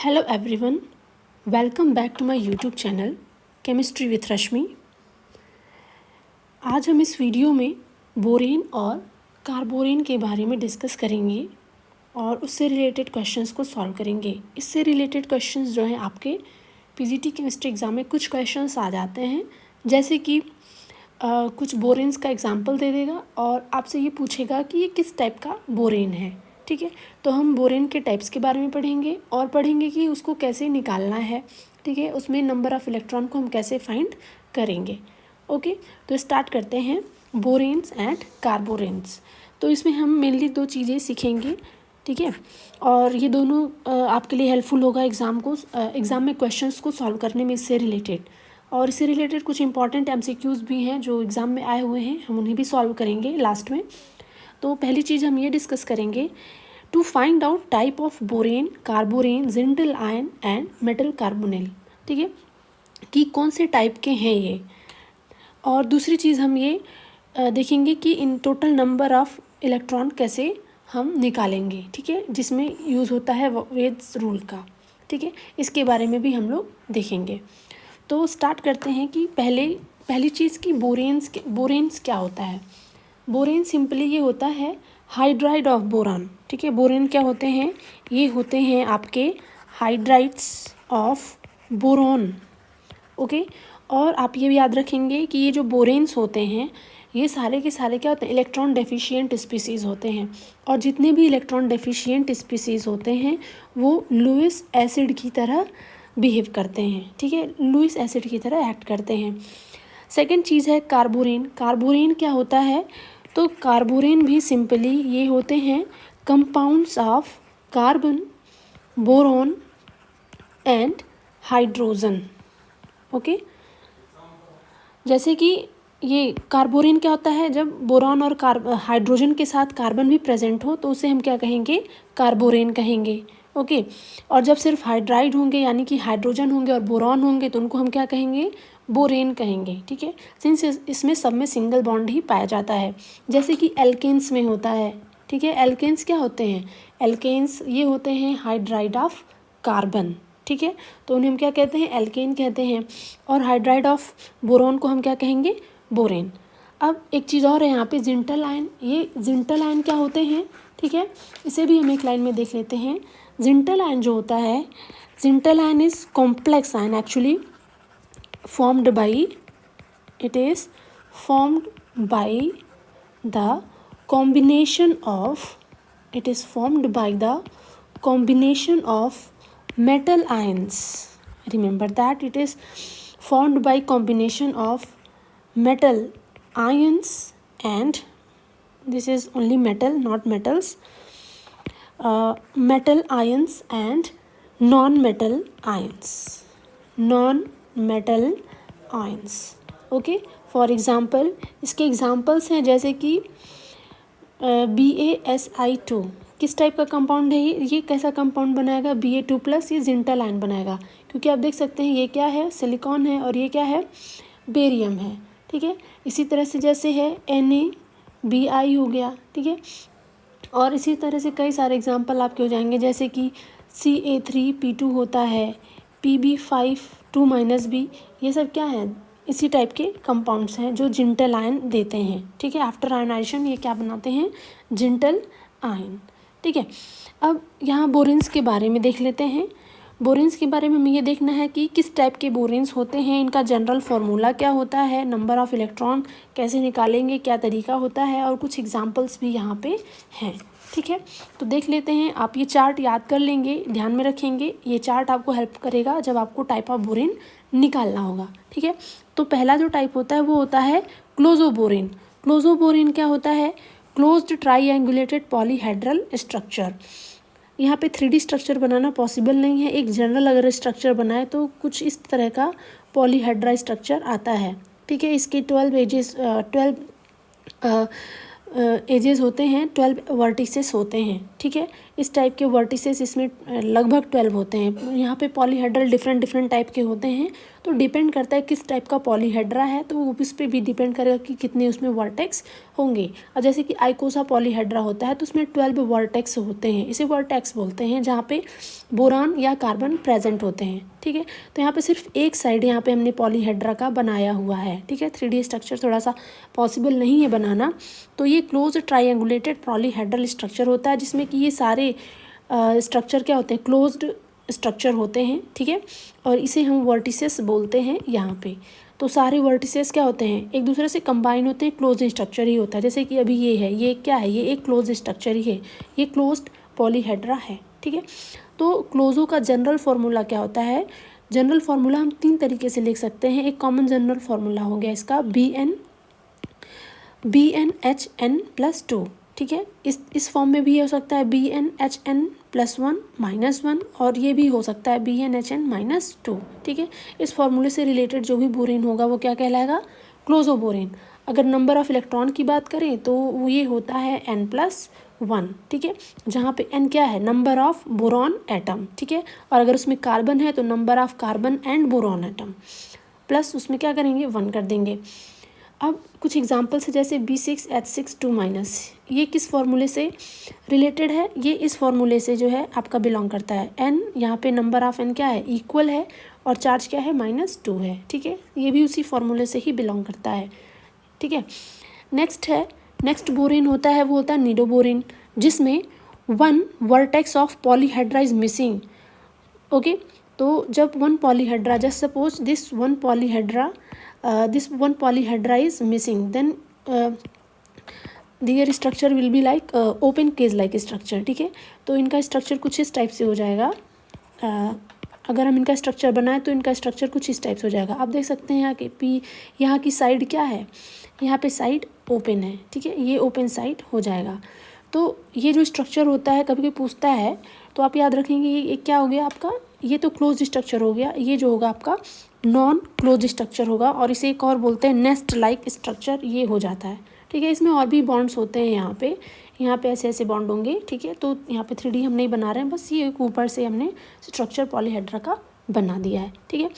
Hello everyone, welcome back to my YouTube channel chemistry with Rashmi. आज हम इस video में बोरेन और कार्बोरेन के बारे में डिस्कस करेंगे और उससे रिलेटेड क्वेश्चंस को सॉल्व करेंगे। इससे रिलेटेड क्वेश्चंस जो हैं आपके पीजीटी केमिस्ट्री एग्ज़ाम में कुछ क्वेश्चंस आ जाते हैं, जैसे कि कुछ बोरेन्स का एग्जाम्पल दे देगा और आपसे ये पूछेगा कि ये किस टाइप का बोरेन है। ठीक है, तो हम बोरेन के टाइप्स के बारे में पढ़ेंगे और पढ़ेंगे कि उसको कैसे निकालना है। ठीक है, उसमें नंबर ऑफ़ इलेक्ट्रॉन को हम कैसे फाइंड करेंगे। ओके, तो स्टार्ट करते हैं बोरेन्स एंड कार्बोरेन्स। तो इसमें हम मेनली दो चीज़ें सीखेंगे। ठीक है, और ये दोनों आपके लिए हेल्पफुल होगा एग्ज़ाम में क्वेश्चंस को सॉल्व करने में इससे रिलेटेड। और इससे रिलेटेड कुछ इंपॉर्टेंट एमसीक्यूज़ भी हैं जो एग्ज़ाम में आए हुए हैं, हम उन्हें भी सॉल्व करेंगे लास्ट में। तो पहली चीज़ हम ये डिस्कस करेंगे to find out type of borane, carborane, Zintl ion and metal carbonyl. ठीक है, कि कौन से टाइप के हैं ये। और दूसरी चीज़ हम ये देखेंगे कि in total number of electron कैसे हम निकालेंगे। ठीक है, जिसमें यूज़ होता है वेड्स रूल का। ठीक है, इसके बारे में भी हम लोग देखेंगे। तो स्टार्ट करते हैं कि पहली चीज़ की बोरेन्स क्या होता है। बोरेन सिंपली ये होता है हाइड्राइड ऑफ बोरान। ठीक है, बोरेन क्या होते हैं, ये होते हैं आपके हाइड्राइड्स ऑफ बोरॉन। ओके, और आप ये भी याद रखेंगे कि ये जो बोरेन्स होते हैं ये सारे के सारे क्या होते हैं, इलेक्ट्रॉन डेफिशिएंट स्पीसीज़ होते हैं। और जितने भी इलेक्ट्रॉन डेफिशिएंट स्पीसीज़ होते हैं वो लुईस एसिड की तरह बिहेव करते हैं। ठीक है, लुईस एसिड की तरह एक्ट करते हैं। सेकंड चीज़ है कार्बोरेन। कार्बोरेन क्या होता है, तो कार्बोरेन भी सिंपली ये होते हैं compounds of carbon, boron and hydrogen. Okay, जैसे कि ये कार्बोरेन क्या होता है, जब बोरॉन और हाइड्रोजन के साथ कार्बन भी प्रेजेंट हो तो उसे हम क्या कहेंगे, कार्बोरेन कहेंगे। ओके, और जब सिर्फ हाइड्राइड होंगे यानी कि हाइड्रोजन होंगे और बोरॉन होंगे तो उनको हम क्या कहेंगे, बोरेन कहेंगे। ठीक है, सिंस इसमें सब में सिंगल बॉन्ड ही पाया जाता है, जैसे कि एल्केन्स में होता है। ठीक है, एल्केन्स क्या होते हैं, एल्केन्स ये होते हैं हाइड्राइड ऑफ कार्बन। ठीक है, तो उन्हें हम क्या कहते हैं, एल्केन कहते हैं। और हाइड्राइड ऑफ बोरॉन को हम क्या कहेंगे, बोरेन। अब एक चीज़ और है यहाँ पे, जिंटल आयन। ये जिंटल आयन क्या होते हैं, ठीक है, इसे भी हम एक लाइन में देख लेते हैं। जिंटल आयन जो होता है, Zintl ion is complex ion actually formed by the combination of metal ions. Remember that it is formed by combination of metal ions, and this is only metal, not metals. Metal ions and non-metal ions. Okay, for example इसके examples हैं जैसे कि BaSi2 किस type का compound है, ये कैसा compound बनाएगा, Ba2+, ये जिंटल आयन बनाएगा, क्योंकि आप देख सकते हैं ये क्या है, सिलिकॉन है और ये क्या है, बेरियम है। ठीक है, इसी तरह से जैसे है NaBi हो गया। ठीक है, और इसी तरह से कई सारे एग्जाम्पल आपके हो जाएंगे, जैसे कि Ca3P2 होता है, Pb5 2-B, ये सब क्या है, इसी टाइप के कंपाउंड्स हैं जो जिंटल आयन देते हैं। ठीक है, आफ्टर आयनाइजेशन ये क्या बनाते हैं, जिंटल आयन। ठीक है, अब यहाँ बोरेन्स के बारे में देख लेते हैं। बोरेन्स के बारे में हमें ये देखना है कि किस टाइप के बोरेन्स होते हैं, इनका जनरल फार्मूला क्या होता है, नंबर ऑफ़ इलेक्ट्रॉन कैसे निकालेंगे, क्या तरीका होता है, और कुछ एग्जांपल्स भी यहाँ पे हैं। ठीक है, तो देख लेते हैं। आप ये चार्ट याद कर लेंगे, ध्यान में रखेंगे, ये चार्ट आपको हेल्प करेगा जब आपको टाइप ऑफ बोरेन निकालना होगा। ठीक है, तो पहला जो टाइप होता है वो होता है क्लोजोबोरेन। क्लोजोबोरेन क्या होता है, क्लोज्ड ट्राईएंगुलेटेड पॉलीहेड्रल स्ट्रक्चर। यहाँ पे 3D स्ट्रक्चर बनाना पॉसिबल नहीं है, एक जनरल अगर स्ट्रक्चर बनाए तो कुछ इस तरह का पॉलीहेड्रा स्ट्रक्चर आता है। ठीक है, इसके 12 एजेस होते हैं, 12 वर्टिसेस होते हैं। ठीक है, इस टाइप के वर्टिसेस इसमें लगभग 12 होते हैं। यहाँ पे पॉलीहेड्रल डिफरेंट टाइप के होते हैं, तो डिपेंड करता है किस टाइप का पॉलीहेड्रा है, तो वो इस पर भी डिपेंड करेगा कि कितने उसमें वर्टेक्स होंगे। और जैसे कि आइकोसा पॉलीहेड्रा होता है तो उसमें 12 वर्टेक्स होते हैं, इसे वर्टेक्स बोलते हैं, जहाँ पे बोरान या कार्बन प्रेजेंट होते हैं। ठीक है, तो यहाँ पे सिर्फ एक साइड यहाँ पे हमने पॉलीहेड्रा का बनाया हुआ है। ठीक है, 3D स्ट्रक्चर थोड़ा सा पॉसिबल नहीं है बनाना। तो ये क्लोज ट्रायंगुलेटेड पॉलीहेड्रल स्ट्रक्चर होता है, जिसमें कि ये सारे स्ट्रक्चर क्या होते हैं, क्लोज्ड स्ट्रक्चर होते हैं। ठीक है, और इसे हम वर्टिसेस बोलते हैं यहाँ पे। तो सारे वर्टिसेस क्या होते हैं, एक दूसरे से कंबाइन होते हैं, क्लोज स्ट्रक्चर ही होता है। जैसे कि अभी ये है, ये क्या है, ये एक क्लोज स्ट्रक्चर ही है, ये क्लोज्ड पॉलीहेड्रा है। ठीक है, तो क्लोजो का जनरल फार्मूला क्या होता है, जनरल फार्मूला हम 3 तरीके से लिख सकते हैं। एक कॉमन जनरल फार्मूला हो गया इसका BnHn+2। ठीक है, इस फॉर्म में भी हो सकता है BnHn+1 -1, और ये भी हो सकता है BnHn-2। ठीक है, इस फॉर्मूले से रिलेटेड जो भी बोरेन होगा वो क्या कहलाएगा, क्लोजो बोरेन। अगर नंबर ऑफ इलेक्ट्रॉन की बात करें तो वो ये होता है N+1। ठीक है, जहाँ पे N क्या है, नंबर ऑफ बोरॉन एटम। ठीक है, और अगर उसमें कार्बन है तो number of carbon and boron atom, plus उसमें क्या करेंगे, 1 कर देंगे। अब कुछ एग्जांपल्स है, जैसे B6H6 ये किस फॉर्मूले से रिलेटेड है, ये इस फॉर्मूले से जो है आपका बिलोंग करता है। N यहाँ पे नंबर ऑफ N क्या है, इक्वल है, और चार्ज क्या है, -2 है। ठीक है, ये भी उसी फॉर्मूले से ही बिलोंग करता है। ठीक है, नेक्स्ट बोरेन होता है, वो होता है निडोबोरेन, जिसमें 1 vertex of polyhedra is missing. Okay, तो जब 1 polyhedra, just suppose this one polyhedra is missing, then their structure will be like open cage like structure। ठीक है, तो इनका स्ट्रक्चर कुछ इस टाइप से हो जाएगा। अगर हम इनका स्ट्रक्चर बनाएं तो इनका स्ट्रक्चर कुछ इस टाइप से हो जाएगा। आप देख सकते हैं यहाँ की साइड क्या है, यहाँ पे साइड ओपन है। ठीक है, ये ओपन साइड हो जाएगा। तो ये जो स्ट्रक्चर होता है, कभी कोई पूछता है तो आप याद रखेंगे ये क्या हो गया आपका, ये तो क्लोज स्ट्रक्चर हो गया, ये जो होगा आपका नॉन क्लोज स्ट्रक्चर होगा, और इसे एक और बोलते हैं नेस्ट लाइक स्ट्रक्चर, ये हो जाता है। ठीक है, इसमें और भी बॉन्ड्स होते हैं, यहाँ पे ऐसे बॉन्ड होंगे। ठीक है, तो यहाँ पे 3D हम नहीं बना रहे हैं, बस ये एक ऊपर से हमने स्ट्रक्चर पॉलीहेड्रा का बना दिया है। ठीक है,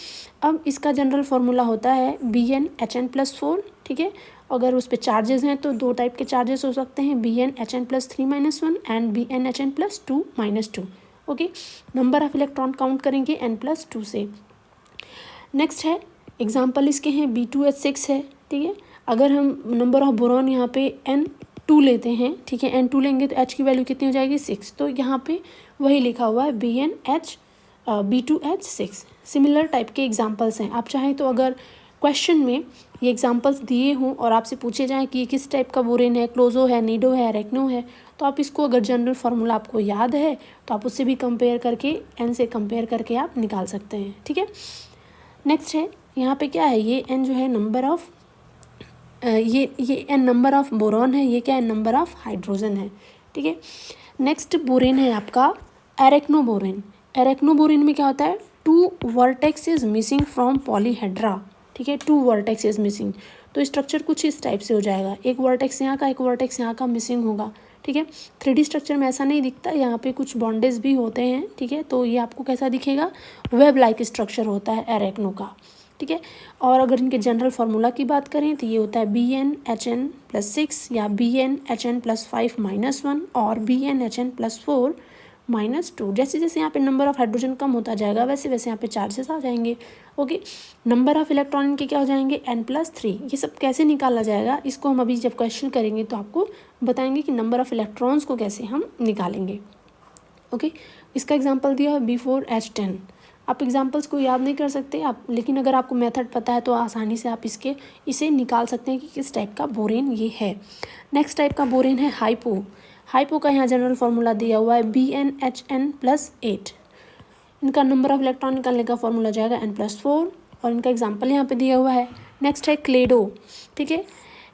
अब इसका जनरल फार्मूला होता है BnHn+4। ठीक है, अगर उस पर चार्जेस हैं तो 2 टाइप के चार्जेस हो सकते हैं, BnHn+3 - 1 and BnHn+2 -2। Okay, number of electron count करेंगे N+2 से। नेक्स्ट है एग्जाम्पल इसके हैं, B2H6 है। ठीक है, अगर हम नंबर ऑफ बोरॉन यहाँ पे N2 लेते हैं, ठीक है, N2 लेंगे तो H की वैल्यू कितनी हो जाएगी, 6। तो यहाँ पे वही लिखा हुआ है B2H6। सिमिलर टाइप के एग्जाम्पल्स हैं। आप चाहें तो अगर क्वेश्चन में ये एग्जाम्पल्स दिए हों और आपसे पूछे जाएँ कि ये किस टाइप का बोरेन है, क्लोजो है, निडो है, रेक्नो है, तो आप इसको, अगर जनरल फार्मूला आपको याद है तो आप उससे भी कंपेयर करके, N से कंपेयर करके आप निकाल सकते हैं। ठीक है, नेक्स्ट है यहाँ पे क्या है, ये N जो है नंबर ऑफ ये N नंबर ऑफ बोरॉन है, ये क्या है, नंबर ऑफ हाइड्रोजन है। ठीक है, नेक्स्ट बोरेन है आपका एरेक्नोबोरेन। एरेक्नोबोरेन में क्या होता है, 2 vertex is missing from polyhedra. ठीक है, 2 वर्टेक्स इज मिसिंग, तो स्ट्रक्चर कुछ इस टाइप से हो जाएगा, एक वर्टेक्स यहाँ का, एक वर्टेक्स यहाँ का मिसिंग होगा। ठीक है, 3D स्ट्रक्चर में ऐसा नहीं दिखता, यहाँ पे कुछ बॉन्डेज भी होते हैं। ठीक है, तो ये आपको कैसा दिखेगा, वेब लाइक स्ट्रक्चर होता है एरेक्नो का। ठीक है, और अगर इनके जनरल फार्मूला की बात करें तो ये होता है BnHn+6 या BnHn+5 -1 और BnHn+4 -2। जैसे जैसे यहाँ पे नंबर ऑफ हाइड्रोजन कम होता जाएगा वैसे वैसे यहाँ पे चार्जेस आ जाएंगे। ओके, नंबर ऑफ इलेक्ट्रॉन इनके क्या हो जाएंगे, N+3। ये सब कैसे निकाला जाएगा, इसको हम अभी जब क्वेश्चन करेंगे तो आपको बताएंगे कि नंबर ऑफ इलेक्ट्रॉन्स को कैसे हम निकालेंगे। ओके, इसका एग्जाम्पल दिया है B4H10। आप एग्जाम्पल्स को याद नहीं कर सकते आप, लेकिन अगर आपको मेथड पता है तो आसानी से आप इसे निकाल सकते हैं कि किस टाइप का बोरेन ये है। नेक्स्ट टाइप का बोरेन है हाइपो का यहाँ जनरल फार्मूला दिया हुआ है BnHn+8। इनका नंबर ऑफ इलेक्ट्रॉन निकालने का फार्मूला जाएगा N+4, और इनका एग्जाम्पल यहाँ पे दिया हुआ है। नेक्स्ट है क्लेडो। ठीक है,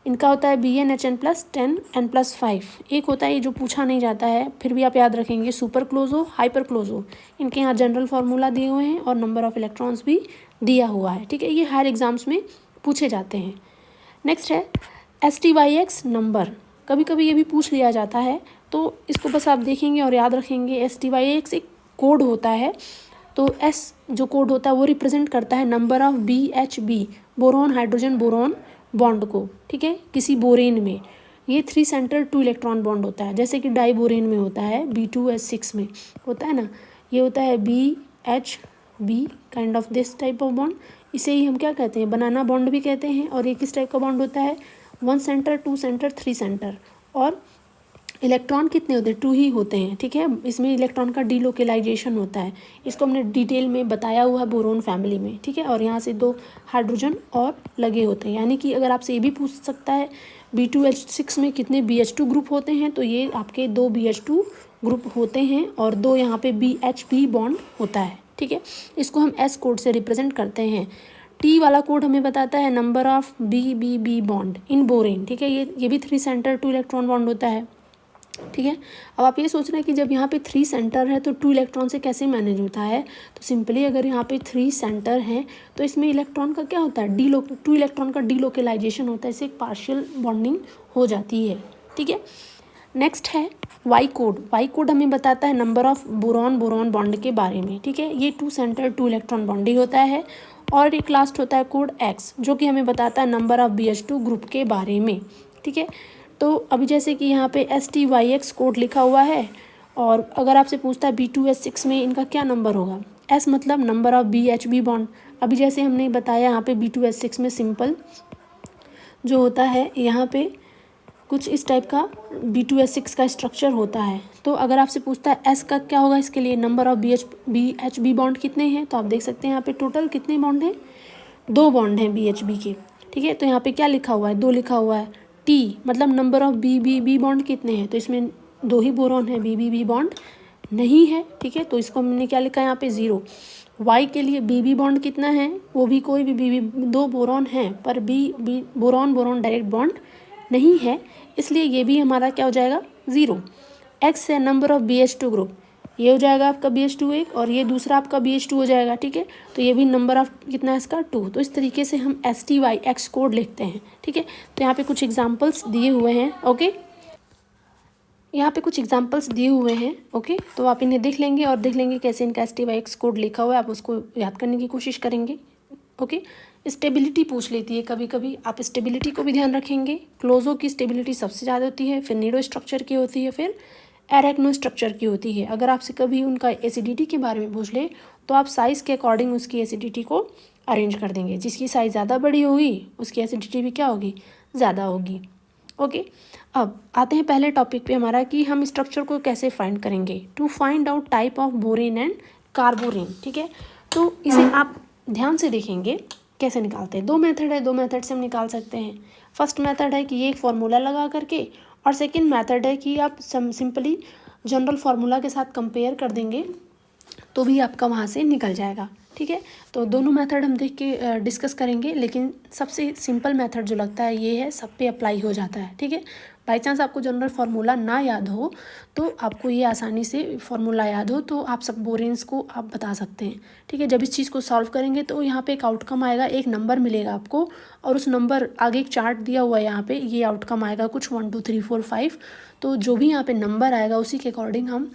इनका होता है BnHn+10 N+5। एक होता है ये जो पूछा नहीं जाता है, फिर भी आप याद रखेंगे, सुपर क्लोजो, हाइपर क्लोजो। इनके यहाँ जनरल फार्मूला दिए हुए हैं और नंबर ऑफ इलेक्ट्रॉन्स भी दिया हुआ है। ठीक है, ये हायर एग्जाम्स में पूछे जाते हैं। नेक्स्ट है STYX नंबर कभी कभी ये भी पूछ लिया जाता है, तो इसको बस आप देखेंगे और याद रखेंगे। STYX एक कोड होता है, तो S जो कोड होता है वो रिप्रेजेंट करता है number of BHB, boron hydrogen boron bond को, ठीक है, किसी बोरेन में। ये 3 सेंटर 2 इलेक्ट्रॉन बॉन्ड होता है, जैसे कि डाइबोरेन में होता है, B2H6 में होता है ना, ये होता है BHB, kind of this type of bond. इसे ही हम क्या कहते हैं, बनाना बॉन्ड भी कहते हैं। और ये किस टाइप का बॉन्ड होता है, 1 सेंटर 2 सेंटर 3 सेंटर, और इलेक्ट्रॉन कितने होते हैं, 2 ही होते हैं, ठीक है। इसमें इलेक्ट्रॉन का डीलोकेलाइजेशन होता है, इसको हमने डिटेल में बताया हुआ है बोरोन फैमिली में, ठीक है। और यहाँ से 2 हाइड्रोजन और लगे होते हैं, यानी कि अगर आपसे ये भी पूछ सकता है B2H6 में कितने BH2 ग्रुप होते हैं, तो ये आपके 2 BH2 ग्रुप होते हैं और 2 यहाँ पे BHB बॉन्ड होता है, ठीक है। इसको हम S कोड से रिप्रेजेंट करते हैं। T वाला कोड हमें बताता है number of BBB bond in borane, ठीक है। ये भी 3 सेंटर 2 इलेक्ट्रॉन बॉन्ड होता है, ठीक है। अब आप ये सोच रहे हैं कि जब यहाँ पे 3 सेंटर है तो 2 इलेक्ट्रॉन से कैसे मैनेज होता है, तो सिंपली अगर यहाँ पे 3 सेंटर हैं तो इसमें इलेक्ट्रॉन का क्या होता है, 2 इलेक्ट्रॉन का डीलोकेलाइजेशन होता है, इससे एक पार्शियल बॉन्डिंग हो जाती है, ठीक है। नेक्स्ट है वाई कोड। वाई कोड हमें बताता है number of boron boron bond के बारे में, ठीक है। ये 2 सेंटर 2 इलेक्ट्रॉन बॉन्ड ही होता है। और एक लास्ट होता है कोड एक्स, जो कि हमें बताता है नंबर ऑफ BH2 ग्रुप के बारे में, ठीक है। तो अभी जैसे कि यहाँ पे STYX कोड लिखा हुआ है, और अगर आपसे पूछता है B2H6 में इनका क्या नंबर होगा, S मतलब नंबर ऑफ BHB बॉन्ड। अभी जैसे हमने बताया यहाँ पे B2H6 में सिंपल जो होता है, यहाँ पे कुछ इस टाइप का B2H6 का स्ट्रक्चर होता है। तो अगर आपसे पूछता है S का क्या होगा, इसके लिए नंबर ऑफ BHB बॉन्ड कितने हैं, तो आप देख सकते हैं यहाँ पे टोटल कितने बॉन्ड हैं, 2 बॉन्ड हैं BHB के, ठीक है। तो यहाँ पे क्या लिखा हुआ है, 2 लिखा हुआ है। T मतलब नंबर ऑफ BBB बॉन्ड कितने हैं, तो इसमें 2 ही बोरॉन है, BBB बॉन्ड नहीं है, ठीक है। तो इसको हमने क्या लिखा है यहाँ पे 0। Y के लिए BB बॉन्ड कितना है, वो भी कोई भी BB 2 बोरॉन है, पर B boron boron direct bond नहीं है, इसलिए ये भी हमारा क्या हो जाएगा 0। X है नंबर ऑफ BH2 ग्रुप, ये हो जाएगा आपका BH2 एक, और ये दूसरा आपका BH2 हो जाएगा, ठीक है। तो ये भी नंबर ऑफ कितना है इसका 2। तो इस तरीके से हम STYX कोड लिखते हैं, ठीक है। तो यहाँ पे कुछ एग्जांपल्स दिए हुए हैं, ओके, यहाँ पे कुछ एग्जांपल्स दिए हुए हैं, ओके। तो आप इन्हें देख लेंगे और देख लेंगे कैसे इनका STYX कोड लिखा हुआ है, आप उसको याद करने की कोशिश करेंगे, ओके। स्टेबिलिटी पूछ लेती है कभी कभी, आप स्टेबिलिटी को भी ध्यान रखेंगे। क्लोजो की स्टेबिलिटी सबसे ज़्यादा होती है, फिर नीडो स्ट्रक्चर की होती है, फिर एरेक्नो स्ट्रक्चर की होती है। अगर आपसे कभी उनका एसिडिटी के बारे में पूछ ले तो आप साइज़ के अकॉर्डिंग उसकी एसिडिटी को अरेंज कर देंगे, जिसकी साइज़ ज़्यादा बड़ी होगी उसकी एसिडिटी भी क्या होगी, ज़्यादा होगी, ओके। अब आते हैं पहले टॉपिक पे हमारा कि हम स्ट्रक्चर को कैसे फाइंड करेंगे, to find out type of borane and carborane, ठीक है। तो इसे आप ध्यान से देखेंगे कैसे निकालते हैं। 2 मेथड है, 2 मेथड से हम निकाल सकते हैं। फर्स्ट मेथड है कि ये एक फार्मूला लगा करके, और सेकंड मेथड है कि आप सिंपली जनरल फार्मूला के साथ कंपेयर कर देंगे तो भी आपका वहाँ से निकल जाएगा, ठीक है। तो दोनों मेथड हम देख के डिस्कस करेंगे, लेकिन सबसे सिंपल मेथड जो लगता है ये है, सब पे अप्लाई हो जाता है, ठीक है। बाई चांस आपको जनरल फार्मूला ना याद हो तो आपको ये आसानी से फार्मूला याद हो तो आप सब बोरेंस को आप बता सकते हैं, ठीक है। जब इस चीज़ को सॉल्व करेंगे तो यहाँ पे एक आउटकम आएगा, एक नंबर मिलेगा आपको, और उस नंबर आगे एक चार्ट दिया हुआ है यहाँ पे, ये आउटकम आएगा कुछ 1 2 3 4 5। तो जो भी यहाँ पे नंबर आएगा उसी के अकॉर्डिंग हम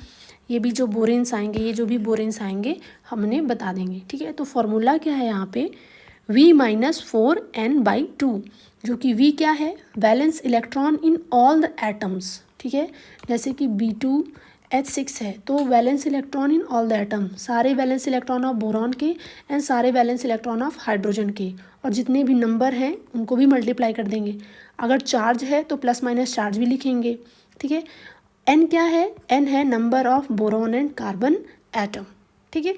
ये भी जो बोरेंस आएंगे, ये जो भी बोरेंस आएंगे हमने बता देंगे, ठीक है। तो फार्मूला क्या है यहाँ पे, V-4n/2, जो कि V क्या है, valence electron in all the atoms, ठीक है। जैसे कि B2H6 है तो valence electron in all the atom, सारे वैलेंस इलेक्ट्रॉन ऑफ बोरॉन के एंड सारे वैलेंस इलेक्ट्रॉन ऑफ हाइड्रोजन के, और जितने भी नंबर हैं उनको भी मल्टीप्लाई कर देंगे। अगर चार्ज है तो प्लस माइनस चार्ज भी लिखेंगे, ठीक है। N क्या है, N है number of boron and carbon atom, ठीक है।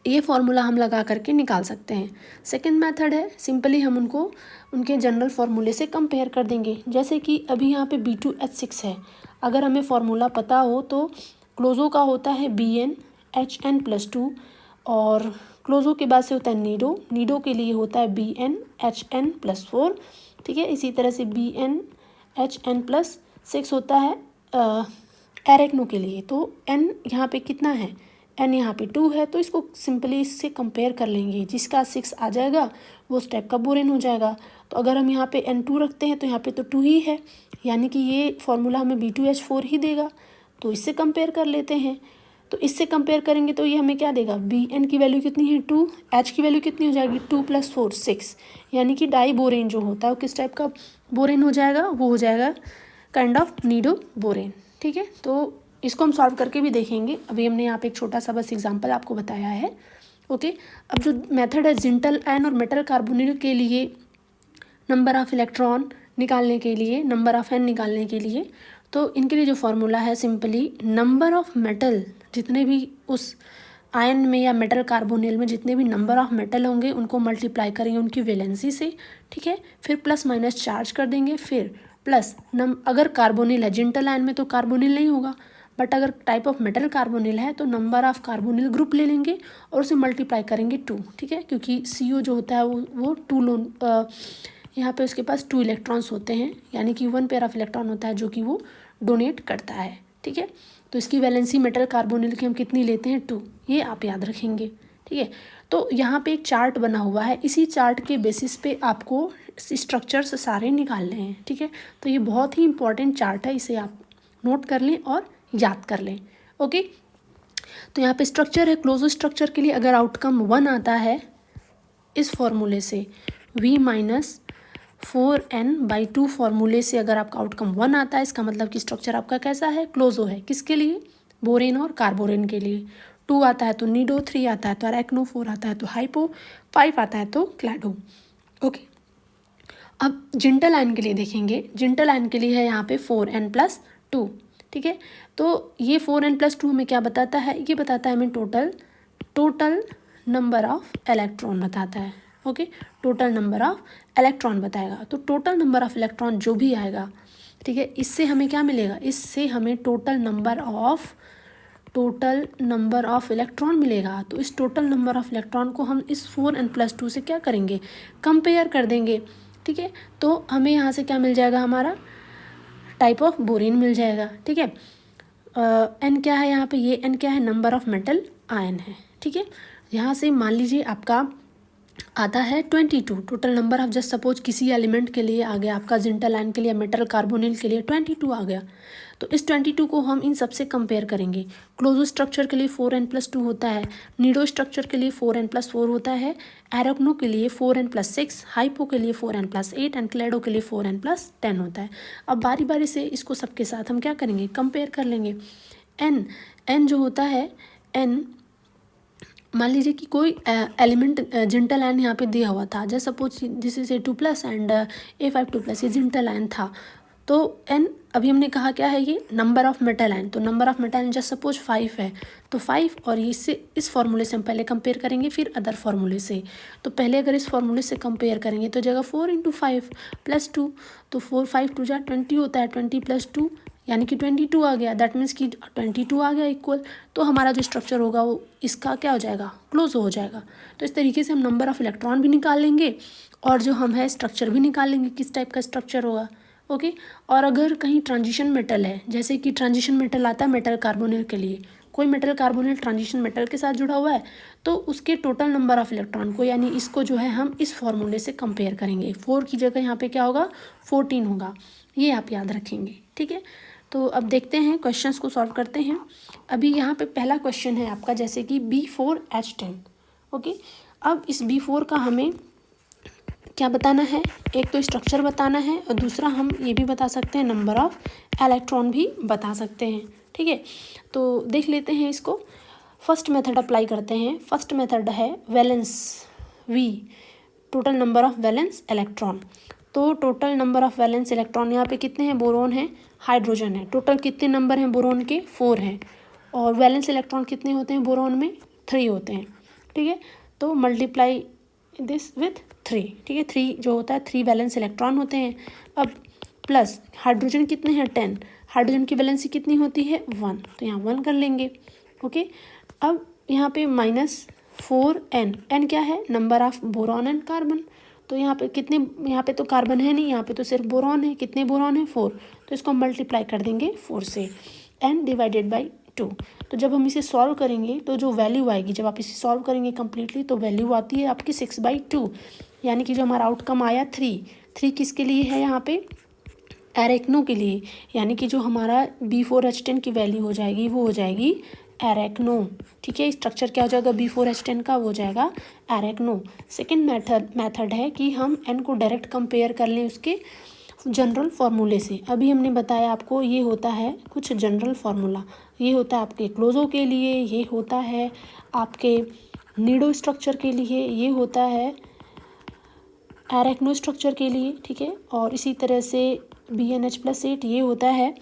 ये फार्मूला हम लगा करके निकाल सकते हैं। सेकंड मेथड है, सिंपली हम उनको उनके जनरल फार्मूले से कंपेयर कर देंगे। जैसे कि अभी यहाँ पे B2H6 है, अगर हमें फार्मूला पता हो तो क्लोजो का होता है BnHn+2, और क्लोजो के बाद से होता है नीडो के लिए होता है BnHn+4, ठीक है। इसी तरह से BnHn+6 होता है एरेक्नो के लिए। तो N यहाँ पे कितना है, एन यहाँ पे 2 है, तो इसको सिंपली इससे कंपेयर कर लेंगे, जिसका 6 आ जाएगा वो उस टाइप का बोरेन हो जाएगा। तो अगर हम यहाँ पे N2 रखते हैं तो यहाँ पे तो 2 ही है, यानी कि ये फॉर्मूला हमें B2H4 ही देगा। तो इससे कंपेयर कर लेते हैं, तो इससे कंपेयर करेंगे तो ये हमें क्या देगा, Bn की वैल्यू कितनी है 2, H की वैल्यू कितनी हो जाएगी 2 + 4 6, यानी कि डाई बोरेन जो होता है वो किस टाइप का बोरेन हो जाएगा, वो हो जाएगा काइंड ऑफ नीडो बोरेन। ठीक है, तो इसको हम सॉल्व करके भी देखेंगे। अभी हमने यहाँ पे एक छोटा सा बस एग्जांपल आपको बताया है। ओके, अब जो मेथड है जिंटल आयन और मेटल कार्बोनिल के लिए नंबर ऑफ इलेक्ट्रॉन निकालने के लिए, नंबर ऑफ एन निकालने के लिए, तो इनके लिए जो फॉर्मूला है सिंपली नंबर ऑफ मेटल, जितने भी उस आयन में या मेटल कार्बोनिल में जितने भी नंबर ऑफ मेटल होंगे उनको मल्टीप्लाई करेंगे उनकी वैलेंसी से। ठीक है, फिर प्लस माइनस चार्ज कर देंगे, फिर प्लस अगर कार्बोनिल है, जिंटल आयन में तो कार्बोनिल नहीं होगा, बट अगर टाइप ऑफ मेटल कार्बोनिल है तो नंबर ऑफ कार्बोनिल ग्रुप ले लेंगे और उसे मल्टीप्लाई करेंगे 2। ठीक है, क्योंकि CO जो होता है वो 2 लोन, यहाँ पे उसके पास 2 इलेक्ट्रॉन्स होते हैं, यानी कि 1 पेयर ऑफ इलेक्ट्रॉन होता है जो कि वो डोनेट करता है। ठीक है, तो इसकी वैलेंसी मेटल कार्बोनिल की हम कितनी लेते हैं 2, ये आप याद रखेंगे। ठीक है, तो यहाँ पे एक चार्ट बना हुआ है, इसी चार्ट के बेसिस पे आपको स्ट्रक्चर्स सारे निकालने हैं। ठीक है, तो ये बहुत ही इंपॉर्टेंट चार्ट है, इसे आप नोट कर लें और याद कर लें। ओके, तो यहाँ पे स्ट्रक्चर है, क्लोज स्ट्रक्चर के लिए अगर आउटकम 1 आता है इस फॉर्मूले से, V-4n/2 फॉर्मूले से अगर आपका आउटकम 1 आता है, इसका मतलब कि स्ट्रक्चर आपका कैसा है, क्लोजो है। किसके लिए, बोरेन और कार्बोरेन के लिए। 2 आता है तो नीडो, 3 आता है तो अरेक्नो, 4 आता है तो हाइपो, 5 आता है तो क्लैडो। ओके, अब जिंटल आयन के लिए देखेंगे, जिंटल आयन के लिए है यहाँ पे 4n+2। ठीक है, तो ये 4n+2 हमें क्या बताता है, ये बताता है हमें टोटल नंबर ऑफ इलेक्ट्रॉन बताता है। Okay, total number of electron बताएगा। तो टोटल नंबर ऑफ इलेक्ट्रॉन जो भी आएगा, ठीक है, इससे हमें क्या मिलेगा, इससे हमें टोटल नंबर ऑफ इलेक्ट्रॉन मिलेगा। तो इस टोटल नंबर ऑफ इलेक्ट्रॉन को हम इस 4n+2 से क्या करेंगे, कंपेयर कर देंगे। ठीक है, तो हमें यहाँ से क्या मिल जाएगा, हमारा टाइप ऑफ बोरेन मिल जाएगा। ठीक है, एन क्या है यहाँ पे, ये एन क्या है, नंबर ऑफ मेटल आयन है। ठीक है, यहाँ से मान लीजिए आपका आता है 22, total number of, just suppose किसी एलिमेंट के लिए आ गया आपका, जिंटल आयन के लिए, मेटल कार्बोनिल के लिए 22 आ गया। तो इस 22 को हम इन सबसे कंपेयर करेंगे। क्लोजो स्ट्रक्चर के लिए 4n+2 होता है, नीडो स्ट्रक्चर के लिए 4n+4 होता है, एरोक्नो के लिए 4n+6, हाइपो के लिए 4n+8 एंड क्लेडो के लिए 4n+10 होता है। अब बारी बारी से इसको सबके साथ हम क्या करेंगे, कंपेयर कर लेंगे। एन जो होता है, एन मान लीजिए कि कोई एलिमेंट जिंटल आयन यहाँ पे दिया हुआ था, जैसे suppose this is A2+ and A5+, ये जिंटल आयन था। तो एन अभी हमने कहा क्या है, ये नंबर ऑफ मेटल आयन, तो नंबर ऑफ मेटल आयन जैसे सपोज 5 है, तो 5 और इससे इस फॉर्मूले से हम पहले कंपेयर करेंगे, फिर अदर फॉर्मूले से। तो पहले अगर इस फॉर्मूले से कंपेयर करेंगे तो जगह 4 × 5 + 2, तो 4 5 2 20 होता है, 20 + 2 यानी कि 22 आ गया। दैट मीन्स कि 22 आ गया इक्वल, तो हमारा जो स्ट्रक्चर होगा वो इसका क्या हो जाएगा, क्लोज हो जाएगा। तो इस तरीके से हम नंबर ऑफ इलेक्ट्रॉन भी निकाल लेंगे और जो हम है स्ट्रक्चर भी निकाल लेंगे, किस टाइप का स्ट्रक्चर होगा। ओके, और अगर कहीं ट्रांजिशन मेटल है, जैसे कि ट्रांजिशन मेटल आता है मेटल कार्बोनिल के लिए, कोई मेटल कार्बोनिल ट्रांजिशन मेटल के साथ जुड़ा हुआ है, तो उसके टोटल नंबर ऑफ इलेक्ट्रॉन को, यानी इसको जो है हम इस फॉर्मूले से कंपेयर करेंगे। 4 की जगह यहाँ पे क्या होगा, 14 होगा, ये आप याद रखेंगे। ठीक है, तो अब देखते हैं क्वेश्चंस को सॉल्व करते हैं। अभी यहाँ पे पहला क्वेश्चन है आपका, जैसे कि B4H10। ओके, अब इस B4 का हमें क्या बताना है, एक तो स्ट्रक्चर बताना है और दूसरा हम ये भी बता सकते हैं नंबर ऑफ इलेक्ट्रॉन भी बता सकते हैं। ठीक है, तो देख लेते हैं इसको। फर्स्ट मेथड अप्लाई करते हैं। फर्स्ट मेथड है valence V, total number of valence electron. तो total number of valence electron यहाँ पे कितने हैं, बोरोन है, हाइड्रोजन है। टोटल कितने नंबर हैं बोरोन के, 4 हैं। और वैलेंस इलेक्ट्रॉन कितने होते हैं बोरोन में, 3 होते हैं। ठीक है, तो मल्टीप्लाई दिस विथ 3। ठीक है, 3 जो होता है 3 वैलेंस इलेक्ट्रॉन होते हैं। अब प्लस हाइड्रोजन कितने हैं, 10। हाइड्रोजन की वैलेंसी कितनी होती है, 1, तो यहाँ 1 कर लेंगे। ओके, अब यहाँ पे -4n, n क्या है, number of boron and carbon. तो यहाँ पे कितने, यहाँ पे तो कार्बन है नहीं, यहाँ पे तो सिर्फ बोरॉन है। कितने बोरॉन है, 4, तो इसको मल्टीप्लाई कर देंगे 4 से, n/2 2। तो जब हम इसे सॉल्व करेंगे तो जो वैल्यू आएगी, जब आप इसे सॉल्व करेंगे कम्प्लीटली, तो वैल्यू आती है आपकी 6/2, यानी कि जो हमारा आउटकम आया 3 किसके लिए है यहाँ पे, एरेक्नो के लिए, यानी कि जो हमारा B4H10 की वैल्यू हो जाएगी वो हो जाएगी एरेक्नो। ठीक है, स्ट्रक्चर क्या हो जाएगा B4H10 का, वो हो जाएगा एरेक्नो। सेकेंड मेथड है कि हम एन को डायरेक्ट कंपेयर कर लें उसके जनरल फार्मूले से। अभी हमने बताया आपको ये होता है कुछ जनरल फार्मूला, ये होता है आपके क्लोजो के लिए, ये होता है आपके नीडो स्ट्रक्चर के लिए, ये होता है एरेक्नो स्ट्रक्चर के लिए। ठीक है, और इसी तरह से BnH+8 ये होता है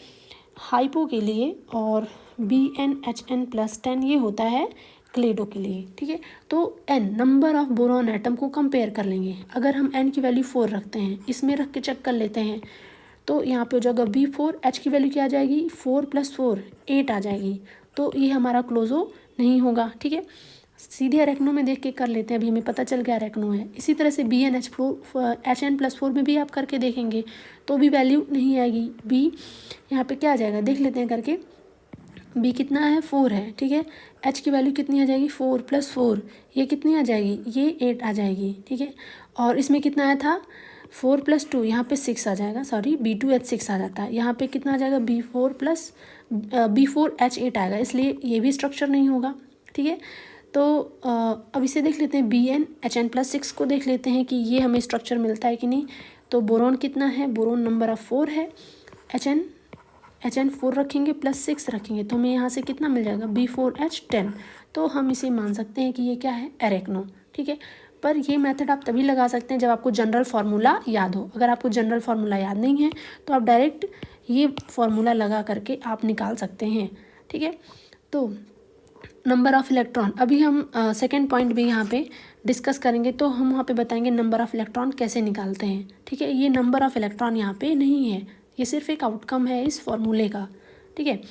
हाइपो के लिए, और BnHn+10 ये होता है क्लेडो के लिए। ठीक है, तो n number of boron atom को कंपेयर कर लेंगे। अगर हम n की वैल्यू 4 रखते हैं, इसमें रख के चेक कर लेते हैं, तो यहाँ पे हो जाएगा B4, H की वैल्यू क्या आ जाएगी, 4 + 4 8 आ जाएगी। तो ये हमारा क्लोजो नहीं होगा। ठीक है, सीधे एरेक्नो में देख के कर लेते हैं, अभी हमें पता चल गया एरेक्नो है। इसी तरह से BnHn+4 में भी आप करके देखेंगे तो भी वैल्यू नहीं आएगी। B यहाँ पे क्या आ जाएगा, देख लेते हैं करके। B कितना है, 4 है। ठीक है, H की वैल्यू कितनी आ जाएगी, 4 + 4, ये कितनी आ जाएगी, ये 8 आ जाएगी। ठीक है, और इसमें कितना आया था, 4 + 2, यहाँ पे 6 आ जाएगा, सॉरी B2H6 आ जाता है। यहाँ पे कितना आ जाएगा, B4H8 आएगा, इसलिए ये भी स्ट्रक्चर नहीं होगा। ठीक है, तो अब इसे देख लेते हैं, BnHn+6 को देख लेते हैं कि ये हमें स्ट्रक्चर मिलता है कि नहीं। तो बोरोन कितना है, बोरोन नंबर ऑफ 4 है, HN 4 रखेंगे +6 रखेंगे तो हमें यहाँ से कितना मिल जाएगा, B4H10। तो हम इसे मान सकते हैं कि ये क्या है, एरेक्नो। ठीक है, पर ये मेथड आप तभी लगा सकते हैं जब आपको जनरल फार्मूला याद हो। अगर आपको जनरल फार्मूला याद नहीं है तो आप डायरेक्ट ये फार्मूला लगा करके आप निकाल सकते हैं। ठीक है, तो नंबर ऑफ़ इलेक्ट्रॉन, अभी हम सेकेंड पॉइंट भी यहाँ पे डिस्कस करेंगे, तो हम वहाँ पे बताएंगे नंबर ऑफ़ इलेक्ट्रॉन कैसे निकालते हैं। ठीक है, ये नंबर ऑफ़ इलेक्ट्रॉन यहाँ पे नहीं है, ये सिर्फ एक आउटकम है इस फॉर्मूले का। ठीक है,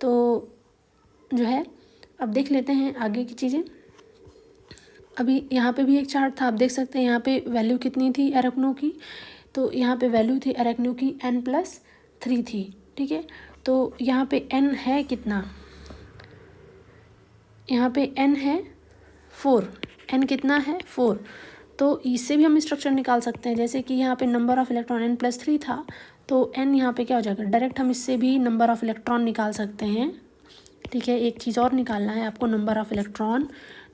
तो जो है अब देख लेते हैं आगे की चीज़ें। अभी यहाँ पे भी एक चार्ट था, आप देख सकते हैं यहाँ पे वैल्यू कितनी थी एरेक्नो की, तो यहाँ पे वैल्यू थी एरेक्नो की N+3 थी। ठीक है, तो यहाँ पे N है कितना, यहाँ पे n है 4, n कितना है 4, तो इससे भी हम स्ट्रक्चर निकाल सकते हैं। जैसे कि यहाँ पे नंबर ऑफ़ इलेक्ट्रॉन N+3 था, तो n यहाँ पे क्या हो जाएगा, डायरेक्ट हम इससे भी नंबर ऑफ़ इलेक्ट्रॉन निकाल सकते हैं। ठीक है, एक चीज़ और निकालना है आपको, नंबर ऑफ़ इलेक्ट्रॉन।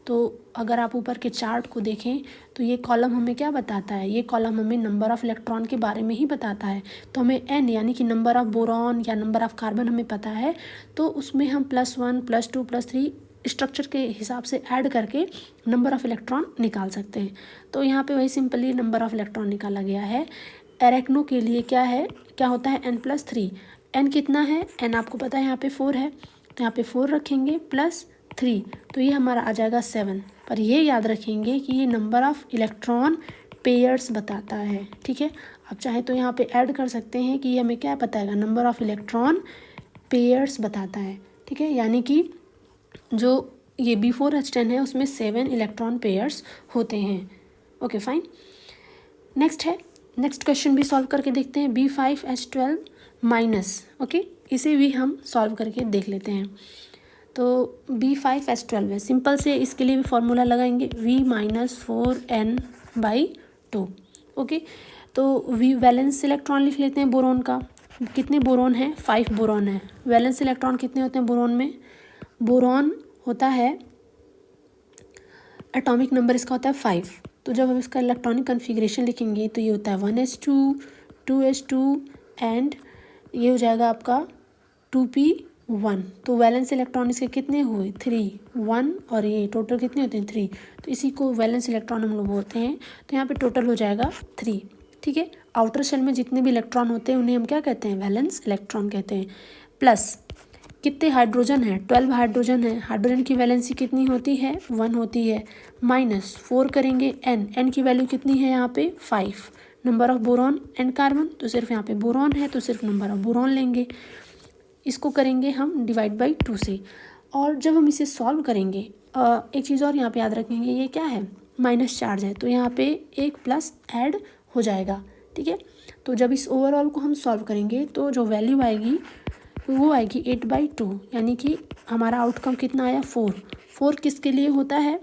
तो अगर आप ऊपर के चार्ट को देखें तो ये कॉलम हमें क्या बताता है, ये कॉलम हमें नंबर ऑफ़ इलेक्ट्रॉन के बारे में ही बताता है। तो हमें n यानी कि नंबर ऑफ़ बोरॉन या नंबर ऑफ़ कार्बन हमें पता है, तो उसमें हम +1 +2 +3 स्ट्रक्चर के हिसाब से ऐड करके नंबर ऑफ़ इलेक्ट्रॉन निकाल सकते हैं। तो यहाँ पे वही सिंपली नंबर ऑफ़ इलेक्ट्रॉन निकाला गया है। एरेक्नो के लिए क्या है, क्या होता है, N+3, n कितना है, n आपको पता है यहाँ पे 4 है, तो यहाँ पे 4 रखेंगे +3, तो ये हमारा आ जाएगा 7। पर ये याद रखेंगे कि ये नंबर ऑफ़ इलेक्ट्रॉन पेयर्स बताता है। ठीक है, आप चाहे तो यहाँ पे ऐड कर सकते हैं कि ये हमें क्या बताएगा, नंबर ऑफ़ इलेक्ट्रॉन पेयर्स बताता है। ठीक है, यानी कि जो ये B4H10 है उसमें 7 इलेक्ट्रॉन पेयर्स होते हैं। ओके फाइन, नेक्स्ट है, नेक्स्ट क्वेश्चन भी सॉल्व करके देखते हैं, B5H12-। ओके, इसे भी हम सॉल्व करके देख लेते हैं। तो B5H12 है, सिंपल से इसके लिए भी फॉर्मूला लगाएंगे, V-4n/2। ओके, तो V वैलेंस इलेक्ट्रॉन लिख लेते हैं बोरोन का, कितने बोरोन है, 5 बोरोन है। वैलेंस इलेक्ट्रॉन कितने होते हैं बोरोन में, बोरॉन होता है, एटॉमिक नंबर इसका होता है 5। तो जब हम इसका इलेक्ट्रॉनिक कन्फिग्रेशन लिखेंगे तो ये होता है 1s2 2s2 एंड ये हो जाएगा आपका 2p1। तो वैलेंस इलेक्ट्रॉन इसके कितने हुए, 3, 1 और ये टोटल कितने होते हैं 3, तो इसी को वैलेंस इलेक्ट्रॉन हम लोग बोलते हैं। तो यहाँ पे टोटल हो जाएगा 3। ठीक है, आउटर शेल में जितने भी इलेक्ट्रॉन होते हैं उन्हें हम क्या कहते हैं, वैलेंस इलेक्ट्रॉन कहते हैं। प्लस कितने हाइड्रोजन है, 12 हाइड्रोजन है, हाइड्रोजन की वैलेंसी कितनी होती है, 1 होती है। -4 करेंगे n की वैल्यू कितनी है यहाँ पे 5। Number of boron and carbon, तो सिर्फ यहाँ पे बोरॉन है तो सिर्फ नंबर ऑफ़ बोरॉन लेंगे, इसको करेंगे हम डिवाइड बाई 2 से। और जब हम इसे सॉल्व करेंगे, एक चीज़ और यहाँ पे याद रखेंगे, ये क्या है, माइनस चार्ज है, तो यहाँ पे एक प्लस ऐड हो जाएगा। ठीक है, तो जब इस ओवरऑल को हम सॉल्व करेंगे तो जो वैल्यू आएगी वो आएगी 8/2, यानी कि हमारा आउटकम कितना आया 4। 4 किसके लिए होता है?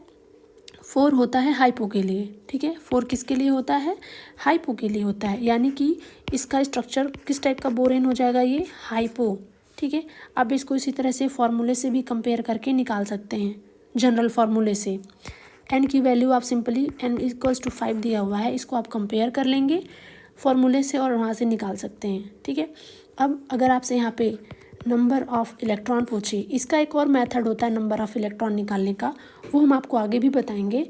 4 होता है हाइपो के लिए, ठीक है। 4 किसके लिए होता है? हाइपो के लिए होता है, यानी कि इसका स्ट्रक्चर किस टाइप का बोरेन हो जाएगा? ये हाइपो, ठीक है। अब इसको इसी तरह से फॉर्मूले से भी कंपेयर करके निकाल सकते हैं, जनरल फार्मूले से। एन की वैल्यू आप सिंपली n=5 दिया हुआ है, इसको आप कंपेयर कर लेंगे फॉर्मूले से और वहाँ से निकाल सकते हैं, ठीक है। अब अगर आपसे यहाँ पे नंबर ऑफ़ इलेक्ट्रॉन पूछे, इसका एक और मेथड होता है नंबर ऑफ़ इलेक्ट्रॉन निकालने का, वो हम आपको आगे भी बताएंगे,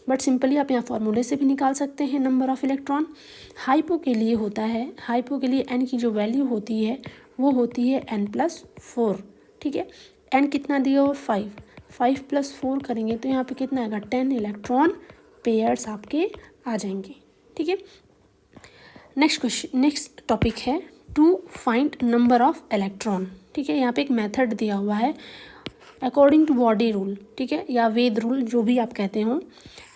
बट सिंपली आप यहाँ फॉर्मूले से भी निकाल सकते हैं नंबर ऑफ़ इलेक्ट्रॉन। हाइपो के लिए होता है, हाइपो के लिए n की जो वैल्यू होती है वो होती है n+4, ठीक है। n कितना दिया हुआ? 5 + 4 करेंगे तो यहाँ पे कितना आएगा? 10 इलेक्ट्रॉन पेयर्स आपके आ जाएंगे, ठीक है। नेक्स्ट टॉपिक है to find number of electron, ठीक है। यहाँ पे एक मेथड दिया हुआ है अकॉर्डिंग टू बॉडी रूल, ठीक है, या वेद रूल, जो भी आप कहते हो।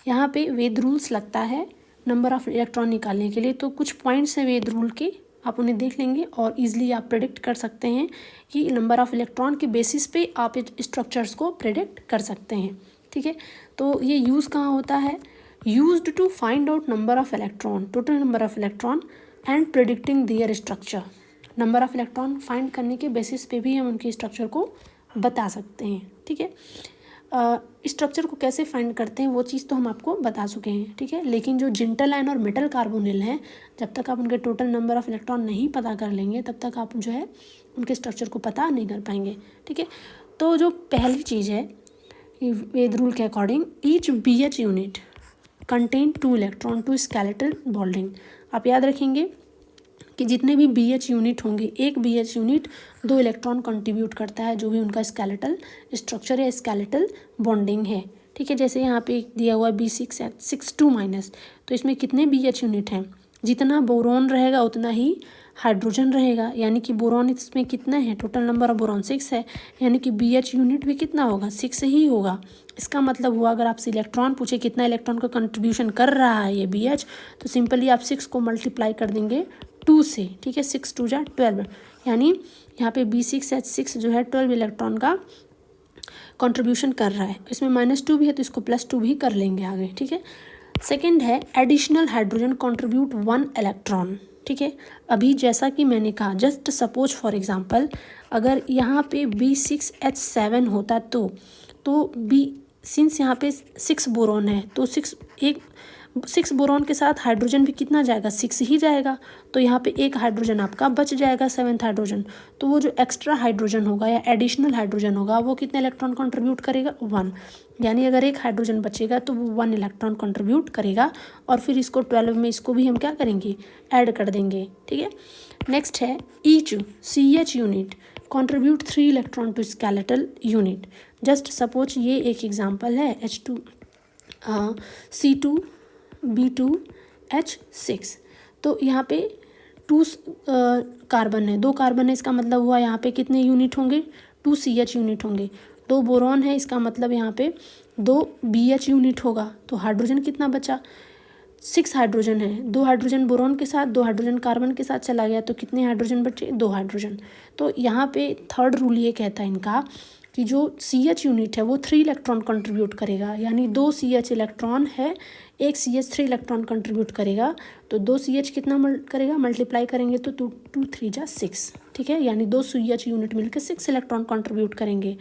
यहाँ पे वेद रूल्स लगता है नंबर ऑफ़ इलेक्ट्रॉन निकालने के लिए, तो कुछ पॉइंट्स हैं वेद रूल के, आप उन्हें देख लेंगे और ईजिली आप प्रेडिक्ट कर सकते हैं कि नंबर ऑफ़ इलेक्ट्रॉन के बेसिस पे आप स्ट्रक्चर्स को प्रेडिक्ट कर सकते हैं, ठीक है। तो ये यूज़ कहाँ होता है? Used to find out number of electron, total number of electron and predicting their structure. Number of electron find करने के बेसिस पे भी हम उनके स्ट्रक्चर को बता सकते हैं, ठीक है। स्ट्रक्चर को कैसे फाइंड करते हैं वो चीज़ तो हम आपको बता चुके हैं, ठीक है। लेकिन जो जिंटल आयन और मेटल कार्बोनिल हैं, जब तक आप उनके टोटल नंबर ऑफ़ इलेक्ट्रॉन नहीं पता कर लेंगे तब तक आप जो है उनके स्ट्रक्चर को पता नहीं कर पाएंगे, ठीक है। तो जो पहली चीज़ है, वेद रूल के according each BH unit contain 2 electron to skeletal bonding. आप याद रखेंगे कि जितने भी BH यूनिट होंगे, एक BH यूनिट 2 इलेक्ट्रॉन कंट्रीब्यूट करता है, जो भी उनका स्केलेटल स्ट्रक्चर या स्केलेटल बॉन्डिंग है, ठीक है। जैसे यहाँ पे दिया हुआ B6H6 तो इसमें कितने BH यूनिट हैं? जितना बोरॉन रहेगा उतना ही हाइड्रोजन रहेगा, यानी कि बोरॉन इसमें कितना है? टोटल नंबर ऑफ बोरॉन 6 है, यानी कि BH यूनिट भी कितना होगा? 6 ही होगा। इसका मतलब हुआ अगर आपसे इलेक्ट्रॉन पूछे कितना इलेक्ट्रॉन का कंट्रीब्यूशन कर रहा है ये BH, तो सिंपली आप 6 को मल्टीप्लाई कर देंगे 2 से, ठीक है। 6 × 2 = 12, यानी यहाँ पे B6H6 जो है 12 इलेक्ट्रॉन का कंट्रीब्यूशन कर रहा है। इसमें -2 भी है तो इसको +2 भी कर लेंगे आगे, ठीक है। सेकेंड है एडिशनल हाइड्रोजन कंट्रीब्यूट 1 इलेक्ट्रॉन, ठीक है। अभी जैसा कि मैंने कहा, जस्ट सपोज फॉर एग्जांपल अगर यहाँ पे B6H7 होता तो सिंस यहाँ पे 6 बोरॉन है तो 6 बोरॉन के साथ हाइड्रोजन भी कितना जाएगा? 6 ही जाएगा, तो यहाँ पे एक हाइड्रोजन आपका बच जाएगा, 7th हाइड्रोजन। तो वो जो एक्स्ट्रा हाइड्रोजन होगा या एडिशनल हाइड्रोजन होगा वो कितने इलेक्ट्रॉन कंट्रीब्यूट करेगा? 1, यानी अगर एक हाइड्रोजन बचेगा तो वो 1 इलेक्ट्रॉन कंट्रीब्यूट करेगा, और फिर इसको 12 में इसको भी हम क्या करेंगे? ऐड कर देंगे, ठीक है। नेक्स्ट है each CH unit contribute 3 electron to skeletal unit. Just suppose ये एक एग्जांपल है C2B2H6, तो यहाँ पे 2 कार्बन है, 2 कार्बन है, इसका मतलब हुआ यहाँ पे कितने यूनिट होंगे? 2 CH यूनिट होंगे। 2 बोरॉन है, इसका मतलब यहाँ पे 2 BH यूनिट होगा। तो हाइड्रोजन कितना बचा? 6 हाइड्रोजन है, 2 हाइड्रोजन बोरॉन के साथ, 2 हाइड्रोजन कार्बन के साथ चला गया, तो कितने हाइड्रोजन बचे? 2 हाइड्रोजन। तो यहाँ पे थर्ड रूल ये कहता है इनका कि जो CH यूनिट है वो 3 इलेक्ट्रॉन कंट्रीब्यूट करेगा, यानी 2 CH इलेक्ट्रॉन है, एक CH 3 इलेक्ट्रॉन कंट्रीब्यूट करेगा, तो 2 CH कितना करेगा? मल्टीप्लाई करेंगे तो 2 × 3 = 6, ठीक है। यानी 2 CH यूनिट मिलकर 6 इलेक्ट्रॉन कंट्रीब्यूट करेंगे,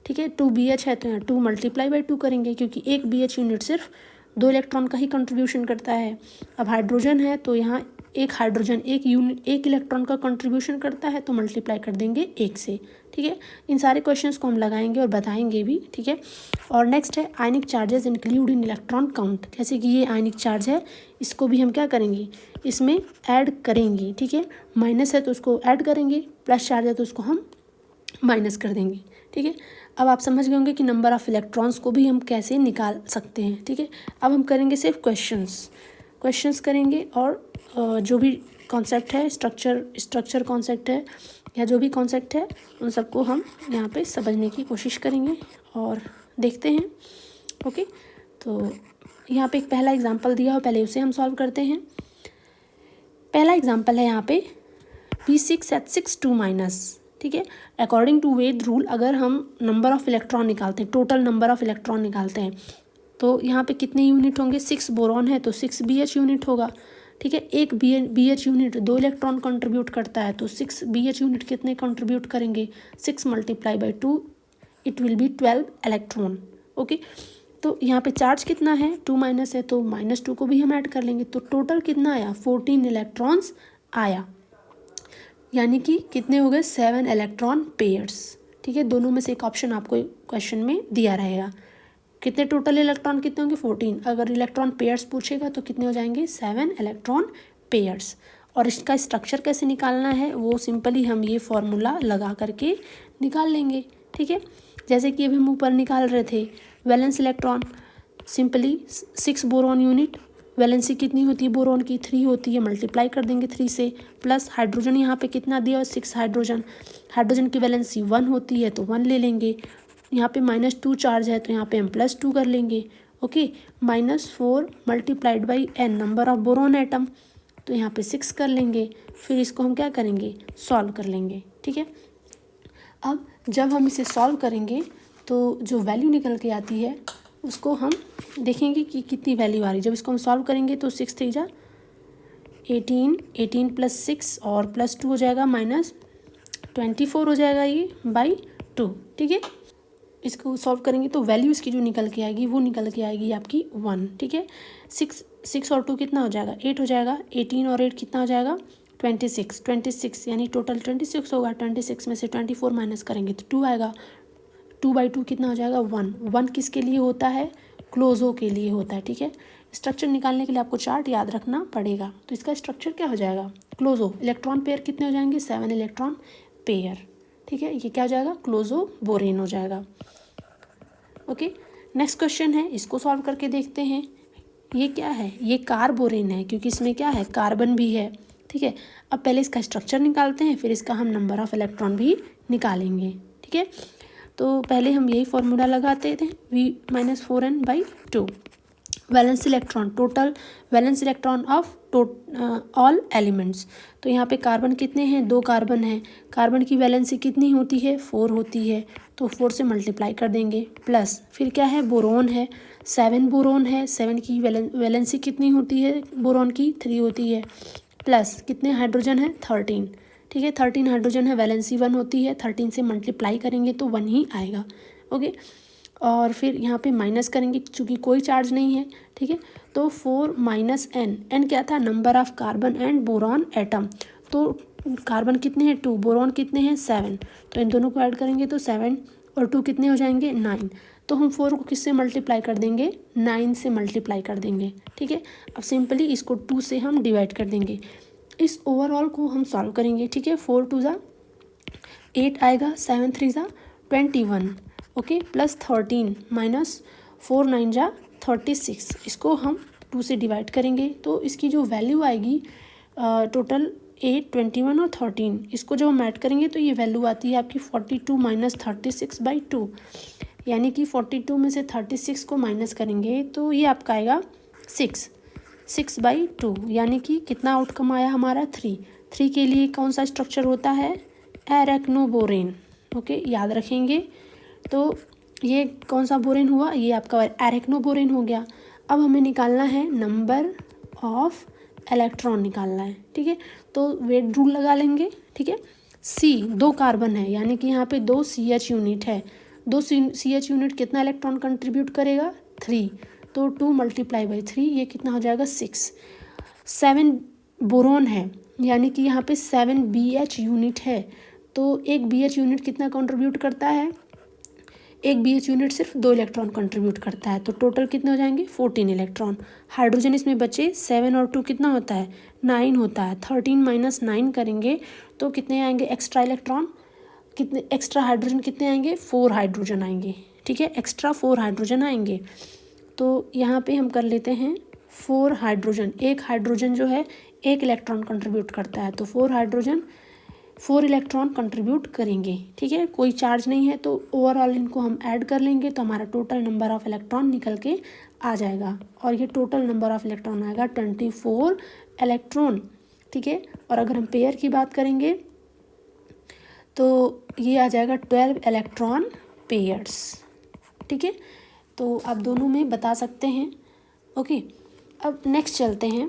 ठीक है। 2 BH है तो यहाँ 2 × 2 करेंगे, क्योंकि एक BH यूनिट सिर्फ 2 इलेक्ट्रॉन का ही कंट्रीब्यूशन करता है। अब हाइड्रोजन है तो यहाँ एक हाइड्रोजन एक इलेक्ट्रॉन का कंट्रीब्यूशन करता है, तो मल्टीप्लाई कर देंगे 1 से, ठीक है। इन सारे क्वेश्चंस को हम लगाएंगे और बताएंगे भी, ठीक है। और नेक्स्ट है ionic charges include in electron count. जैसे कि ये आयनिक चार्ज है, इसको भी हम क्या करेंगे? इसमें ऐड करेंगे, ठीक है। माइनस है तो उसको ऐड करेंगे, प्लस चार्ज है तो उसको हम माइनस कर देंगे, ठीक है। अब आप समझ गए होंगे कि नंबर ऑफ़ इलेक्ट्रॉन्स को भी हम कैसे निकाल सकते हैं, ठीक है। अब हम करेंगे सिर्फ क्वेश्चंस करेंगे, और जो भी कॉन्सेप्ट है, स्ट्रक्चर कॉन्सेप्ट है या जो भी कॉन्सेप्ट है, उन सबको हम यहाँ पे समझने की कोशिश करेंगे और देखते हैं, ओके। तो यहाँ पे एक पहला एग्जांपल दिया हो, पहले उसे हम सॉल्व करते हैं। पहला एग्जांपल है यहाँ पे B6H6 2-, ठीक है। अकॉर्डिंग टू वेद रूल अगर हम नंबर ऑफ़ इलेक्ट्रॉन निकालते हैं, टोटल नंबर ऑफ़ इलेक्ट्रॉन निकालते हैं, तो यहाँ पे कितने यूनिट होंगे, 6 बोरॉन है तो 6 BH यूनिट होगा, ठीक है। एक BH यूनिट 2 इलेक्ट्रॉन कंट्रीब्यूट करता है, तो 6 BH यूनिट कितने कंट्रीब्यूट करेंगे, 6 × 2 it will be 12 electron, okay. तो यहाँ पे चार्ज कितना है, 2- है, तो -2 को भी हम ऐड कर लेंगे, तो टोटल कितना आया, 14 इलेक्ट्रॉन्स आया, यानी कि कितने हो गए, 7 इलेक्ट्रॉन पेयर्स, ठीक है। दोनों में से एक ऑप्शन आपको क्वेश्चन में दिया रहेगा। कितने टोटल इलेक्ट्रॉन कितने होंगे, 14। अगर इलेक्ट्रॉन पेयर्स पूछेगा तो कितने हो जाएंगे, 7 इलेक्ट्रॉन पेयर्स। और इसका स्ट्रक्चर कैसे निकालना है, वो सिंपली हम ये फॉर्मूला लगा करके निकाल लेंगे, ठीक है। जैसे कि अभी हम ऊपर निकाल रहे थे, valence electron, simply 6 boron unit, valency कितनी होती है बोरॉन की, 3 होती है, मल्टीप्लाई कर देंगे 3 से, प्लस हाइड्रोजन यहाँ पे कितना दिया है, 6 हाइड्रोजन, हाइड्रोजन की वैलेंसी 1 होती है तो 1 ले लेंगे, यहाँ पे -2 चार्ज है तो यहाँ पे हम +2 कर लेंगे, okay. -4 × n number of boron atom, तो यहाँ पे 6 कर लेंगे, फिर इसको हम क्या करेंगे, सॉल्व कर लेंगे, ठीक है। अब जब हम इसे सॉल्व करेंगे तो जो वैल्यू निकल के आती है उसको हम देखेंगे कि कितनी वैल्यू आ रही है। जब इसको हम सॉल्व करेंगे तो 6 3 जा 18, 18 + 6 और +2 हो जाएगा, -24 हो जाएगा ये /2, ठीक है। इसको सॉल्व करेंगे तो वैल्यू इसकी जो निकल के आएगी वो निकल के आएगी आपकी 1, ठीक है। 6 और 2 कितना हो जाएगा, 8 हो जाएगा, 18 और 8 कितना हो जाएगा, 26 यानी टोटल 26 होगा। 26 में से 24 माइनस करेंगे तो 2 आएगा, 2/2 कितना हो जाएगा, 1 किसके लिए होता है, क्लोजो के लिए होता है, ठीक है। स्ट्रक्चर निकालने के लिए आपको चार्ट याद रखना पड़ेगा, तो इसका स्ट्रक्चर क्या हो जाएगा, क्लोजो, इलेक्ट्रॉन पेयर कितने हो जाएंगे, 7 इलेक्ट्रॉन पेयर, ठीक है। ये क्या हो जाएगा, क्लोजो बोरेन हो जाएगा, ओके। नेक्स्ट क्वेश्चन है, इसको सॉल्व करके देखते हैं। ये क्या है, ये कार्बोरेन है, क्योंकि इसमें क्या है, कार्बन भी है, ठीक है। अब पहले इसका स्ट्रक्चर निकालते हैं, फिर इसका हम नंबर ऑफ़ इलेक्ट्रॉन भी निकालेंगे, ठीक है। तो पहले हम यही फॉर्मूला लगाते थे, V-4n/2 valence electron, total valence electron of all elements. तो यहाँ पे कार्बन कितने हैं, 2 कार्बन हैं, कार्बन की वैलेंसी कितनी होती है, 4 होती है, तो 4 से मल्टीप्लाई कर देंगे, प्लस फिर क्या है, बोरोन है, 7 बोरोन है, 7 की वैलेंसी कितनी होती है बोरोन की, 3 होती है, प्लस कितने हाइड्रोजन है, 13, ठीक है। 13 हाइड्रोजन है, वैलेंसी 1 होती है, 13 से मल्टीप्लाई करेंगे तो 1 ही आएगा, ओके। और फिर यहाँ पे माइनस करेंगे चूँकि कोई चार्ज नहीं है, ठीक है। तो 4 - n क्या था, number of carbon and boron atom, तो कार्बन कितने हैं, 2, बोरॉन कितने हैं, 7, तो इन दोनों को ऐड करेंगे तो 7 और 2 कितने हो जाएंगे, 9, तो हम 4 को किससे मल्टीप्लाई कर देंगे, 9 से मल्टीप्लाई कर देंगे, ठीक है। अब सिंपली इसको 2 से हम डिवाइड कर देंगे, इस ओवरऑल को हम सॉल्व करेंगे, ठीक है। 4 2 ज़ा 8 आएगा, 7 3 ज़ा 21, ओके, प्लस 13 -4 9 जा 36, इसको हम 2 से डिवाइड करेंगे तो इसकी जो वैल्यू आएगी टोटल 8 21 और 13, इसको जब हम ऐड करेंगे तो ये वैल्यू आती है आपकी 42 - 36/2, यानी कि 42 में से 36 को माइनस करेंगे तो ये आपका आएगा 6/2, यानी कि कितना आउटकम आया हमारा, 3 के लिए कौन सा स्ट्रक्चर होता है, एरेक्नोबोरेन, ओके, याद रखेंगे। तो ये कौन सा बोरेन हुआ, ये आपका एरेक्नोबोरेन हो गया। अब हमें निकालना है नंबर ऑफ इलेक्ट्रॉन निकालना है, ठीक है। तो वेट रूल लगा लेंगे, ठीक है। C 2 कार्बन है, यानी कि यहाँ पे 2 CH यूनिट है, 2 CH यूनिट कितना इलेक्ट्रॉन कंट्रीब्यूट करेगा, 3, तो 2 × 3 ये कितना हो जाएगा, 6। 7 बोरोन है, यानी कि यहाँ पे 7 BH यूनिट है, तो एक BH यूनिट कितना कंट्रीब्यूट करता है, एक BH यूनिट सिर्फ 2 इलेक्ट्रॉन कंट्रीब्यूट करता है, तो टोटल कितने हो जाएंगे, 14 इलेक्ट्रॉन। हाइड्रोजन इसमें बचे, 7 और 2 कितना होता है, 9 होता है, 13 - 9 करेंगे तो कितने आएंगे एक्स्ट्रा इलेक्ट्रॉन, कितने एक्स्ट्रा हाइड्रोजन कितने आएंगे, 4 हाइड्रोजन आएंगे, ठीक है, एक्स्ट्रा 4 हाइड्रोजन आएंगे। तो यहाँ पे हम कर लेते हैं 4 हाइड्रोजन, एक हाइड्रोजन जो है 1 इलेक्ट्रॉन कंट्रीब्यूट करता है, तो 4 हाइड्रोजन 4 इलेक्ट्रॉन कंट्रीब्यूट करेंगे, ठीक है। कोई चार्ज नहीं है तो ओवरऑल इनको हम ऐड कर लेंगे तो हमारा टोटल नंबर ऑफ़ इलेक्ट्रॉन निकल के आ जाएगा, और ये टोटल नंबर ऑफ़ इलेक्ट्रॉन आएगा 24 इलेक्ट्रॉन, ठीक है। और अगर हम पेयर की बात करेंगे तो ये आ जाएगा 12 इलेक्ट्रॉन पेयर्स। ठीक है, तो आप दोनों में बता सकते हैं। ओके, अब नेक्स्ट चलते हैं।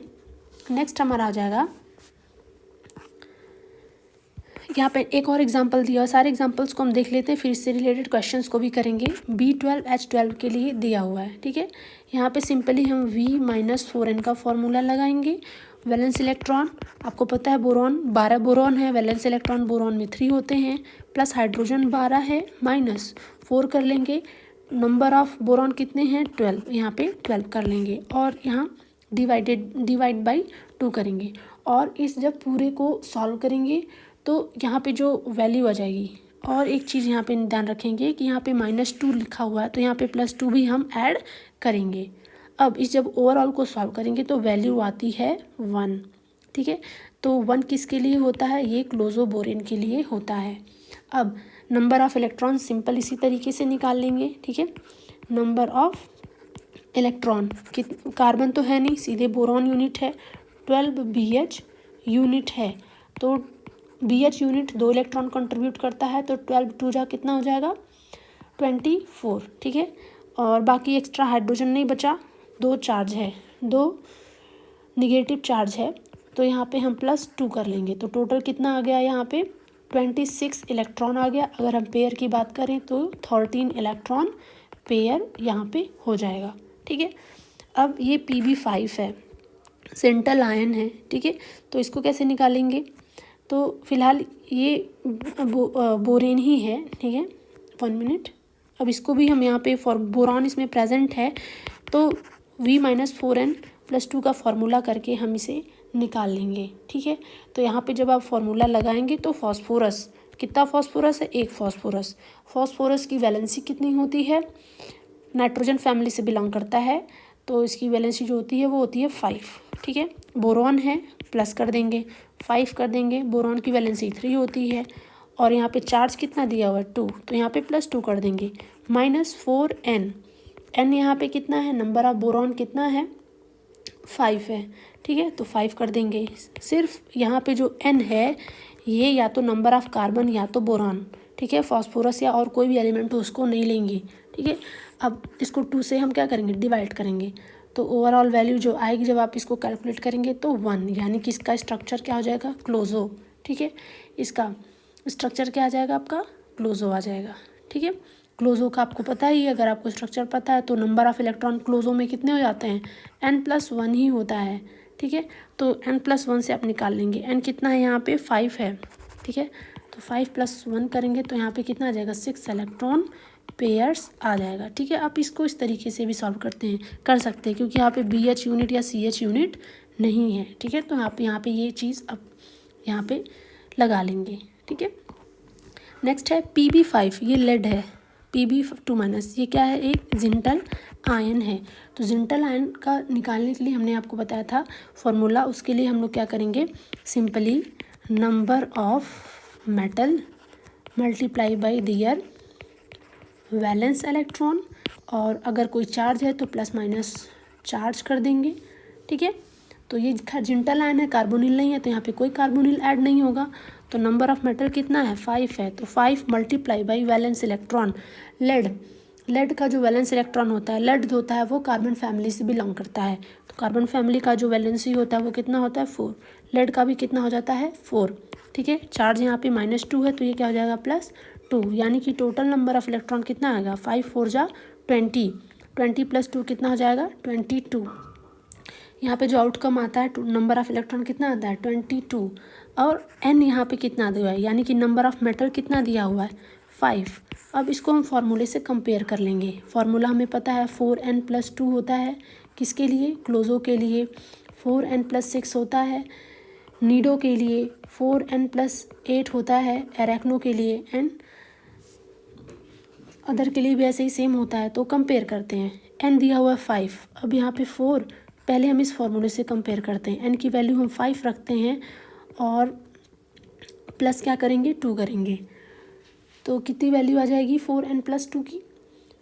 नेक्स्ट हमारा आ जाएगा, यहाँ पे एक और एग्जांपल दिया है। सारे एग्जांपल्स को हम देख लेते हैं, फिर इससे रिलेटेड क्वेश्चंस को भी करेंगे। B12H12 के लिए दिया हुआ है। ठीक है, यहाँ पे सिंपली हम V-4n का फॉर्मूला लगाएंगे। वैलेंस इलेक्ट्रॉन आपको पता है, बोरॉन 12 बोरॉन है, वैलेंस इलेक्ट्रॉन बोरॉन में 3 होते हैं, प्लस हाइड्रोजन 12 है, -4 कर लेंगे। नंबर ऑफ बोरॉन कितने हैं 12, यहाँ पे 12 कर लेंगे और यहाँ डिवाइड बाई 2 करेंगे। और इस जब पूरे को सॉल्व करेंगे तो यहाँ पे जो वैल्यू आ जाएगी, और एक चीज़ यहाँ पे ध्यान रखेंगे कि यहाँ पे -2 लिखा हुआ है, तो यहाँ पे +2 भी हम ऐड करेंगे। अब इस जब ओवरऑल को सॉल्व करेंगे तो वैल्यू आती है 1। ठीक है, तो 1 किसके लिए होता है, ये क्लोजोबोरेन के लिए होता है। अब नंबर ऑफ़ इलेक्ट्रॉन सिंपल इसी तरीके से निकाल लेंगे। ठीक है, नंबर ऑफ इलेक्ट्रॉन, कार्बन तो है नहीं, सीधे बोरॉन यूनिट है, 12 BH यूनिट है, तो BH यूनिट 2 इलेक्ट्रॉन कंट्रीब्यूट करता है, तो 12 2 जा कितना हो जाएगा 24। ठीक है, और बाकी एक्स्ट्रा हाइड्रोजन नहीं बचा, 2 चार्ज है, 2 निगेटिव चार्ज है, तो यहाँ पे हम +2 कर लेंगे, तो टोटल कितना आ गया यहाँ पे 26 इलेक्ट्रॉन आ गया। अगर हम पेयर की बात करें तो 13 इलेक्ट्रॉन पेयर यहाँ पे हो जाएगा। ठीक है, अब ये Pb5 है, सेंट्रल आयन है। ठीक है, तो इसको कैसे निकालेंगे, तो फिलहाल ये बोरेन ही है। ठीक है, 1 मिनट। अब इसको भी हम यहाँ पे बोरॉन इसमें प्रेजेंट है, तो V-4n + 2 का फॉर्मूला करके हम इसे निकाल लेंगे। ठीक है, तो यहाँ पे जब आप फॉर्मूला लगाएंगे तो फॉस्फोरस, कितना फॉस्फोरस है, 1 फॉस्फोरस। फॉस्फोरस की वैलेंसी कितनी होती है, नाइट्रोजन फैमिली से बिलोंग करता है, तो इसकी वैलेंसी जो होती है वो होती है 5। ठीक है, बोरॉन है, प्लस कर देंगे, 5 कर देंगे, बोरॉन की वैलेंसी 3 होती है, और यहाँ पे चार्ज कितना दिया हुआ है 2, तो यहाँ पे +2 कर देंगे, -4n। n यहाँ पे कितना है, नंबर ऑफ बोरॉन कितना है 5 है। ठीक है, तो 5 कर देंगे। सिर्फ यहाँ पे जो n है ये या तो नंबर ऑफ कार्बन या तो बोरॉन, ठीक है, फॉस्फोरस या और कोई भी एलिमेंट हो उसको नहीं लेंगे। ठीक है, अब इसको 2 से हम क्या करेंगे, डिवाइड करेंगे, तो ओवरऑल वैल्यू जो आएगी जब आप इसको कैलकुलेट करेंगे तो 1, यानी कि इसका स्ट्रक्चर क्या हो जाएगा, क्लोजो। ठीक है, इसका स्ट्रक्चर क्या आ जाएगा आपका, क्लोजो आ जाएगा। ठीक है, क्लोजो का आपको पता ही है, अगर आपको स्ट्रक्चर पता है तो नंबर ऑफ़ इलेक्ट्रॉन क्लोजो में कितने हो जाते हैं, n+1 ही होता है। ठीक है, तो n+1 से आप निकाल लेंगे, n कितना है यहाँ पे 5 है। ठीक है, तो 5 + 1 करेंगे तो यहाँ पे कितना आ जाएगा, 6 इलेक्ट्रॉन पेयर्स आ जाएगा। ठीक है, आप इसको इस तरीके से भी सॉल्व कर सकते हैं, क्योंकि यहाँ पे BH यूनिट या CH यूनिट नहीं है। ठीक है, तो आप यहाँ पे ये चीज़ अब यहाँ पे लगा लेंगे। ठीक है, नेक्स्ट है Pb5, ये लेड है, Pb2- ये क्या है, एक जिंटल आयन है। तो जिंटल आयन का निकालने के लिए हमने आपको बताया था फॉर्मूला, उसके लिए हम लोग क्या करेंगे, simply number of metal multiply by their valence electron, और अगर कोई चार्ज है तो +- चार्ज कर देंगे। ठीक है, तो ये जिंटल आयन है, कार्बोनिल नहीं है, तो यहाँ पे कोई कार्बोनिल ऐड नहीं होगा, तो नंबर ऑफ मेटल कितना है 5 है, तो 5 × वैलेंस इलेक्ट्रॉन। लेड का जो वैलेंस इलेक्ट्रॉन होता है, लेड होता है वो कार्बन फैमिली से बिलोंग करता है, तो कार्बन फैमिली का जो वैलेंसी होता है वो कितना होता है 4, लेड का भी कितना हो जाता है 4। ठीक है, चार्ज यहाँ पे -2 है, तो ये क्या हो जाएगा +2, यानी कि टोटल नंबर ऑफ इलेक्ट्रॉन कितना आएगा, 5 4 जा 20, 20 + 2 कितना हो जाएगा 22। यहाँ पे जो आउटकम आता है नंबर ऑफ इलेक्ट्रॉन कितना आता है 22, और n यहाँ पे कितना दिया है, यानी कि नंबर ऑफ मेटल कितना दिया हुआ है 5। अब इसको हम फार्मूले से कंपेयर कर लेंगे। फार्मूला हमें पता है 4n + 2 होता है, किसके लिए, क्लोजो के लिए, 4n + 6 होता है नीडो के लिए, 4n + 8 होता है एरेक्नो के लिए, एंड अदर के लिए भी ऐसे ही सेम होता है। तो कंपेयर करते हैं, n दिया हुआ है 5, अब यहाँ पे 4, पहले हम इस फॉर्मूले से कंपेयर करते हैं, n की वैल्यू हम 5 रखते हैं और प्लस क्या करेंगे 2 करेंगे, तो कितनी वैल्यू आ जाएगी 4n + 2 की,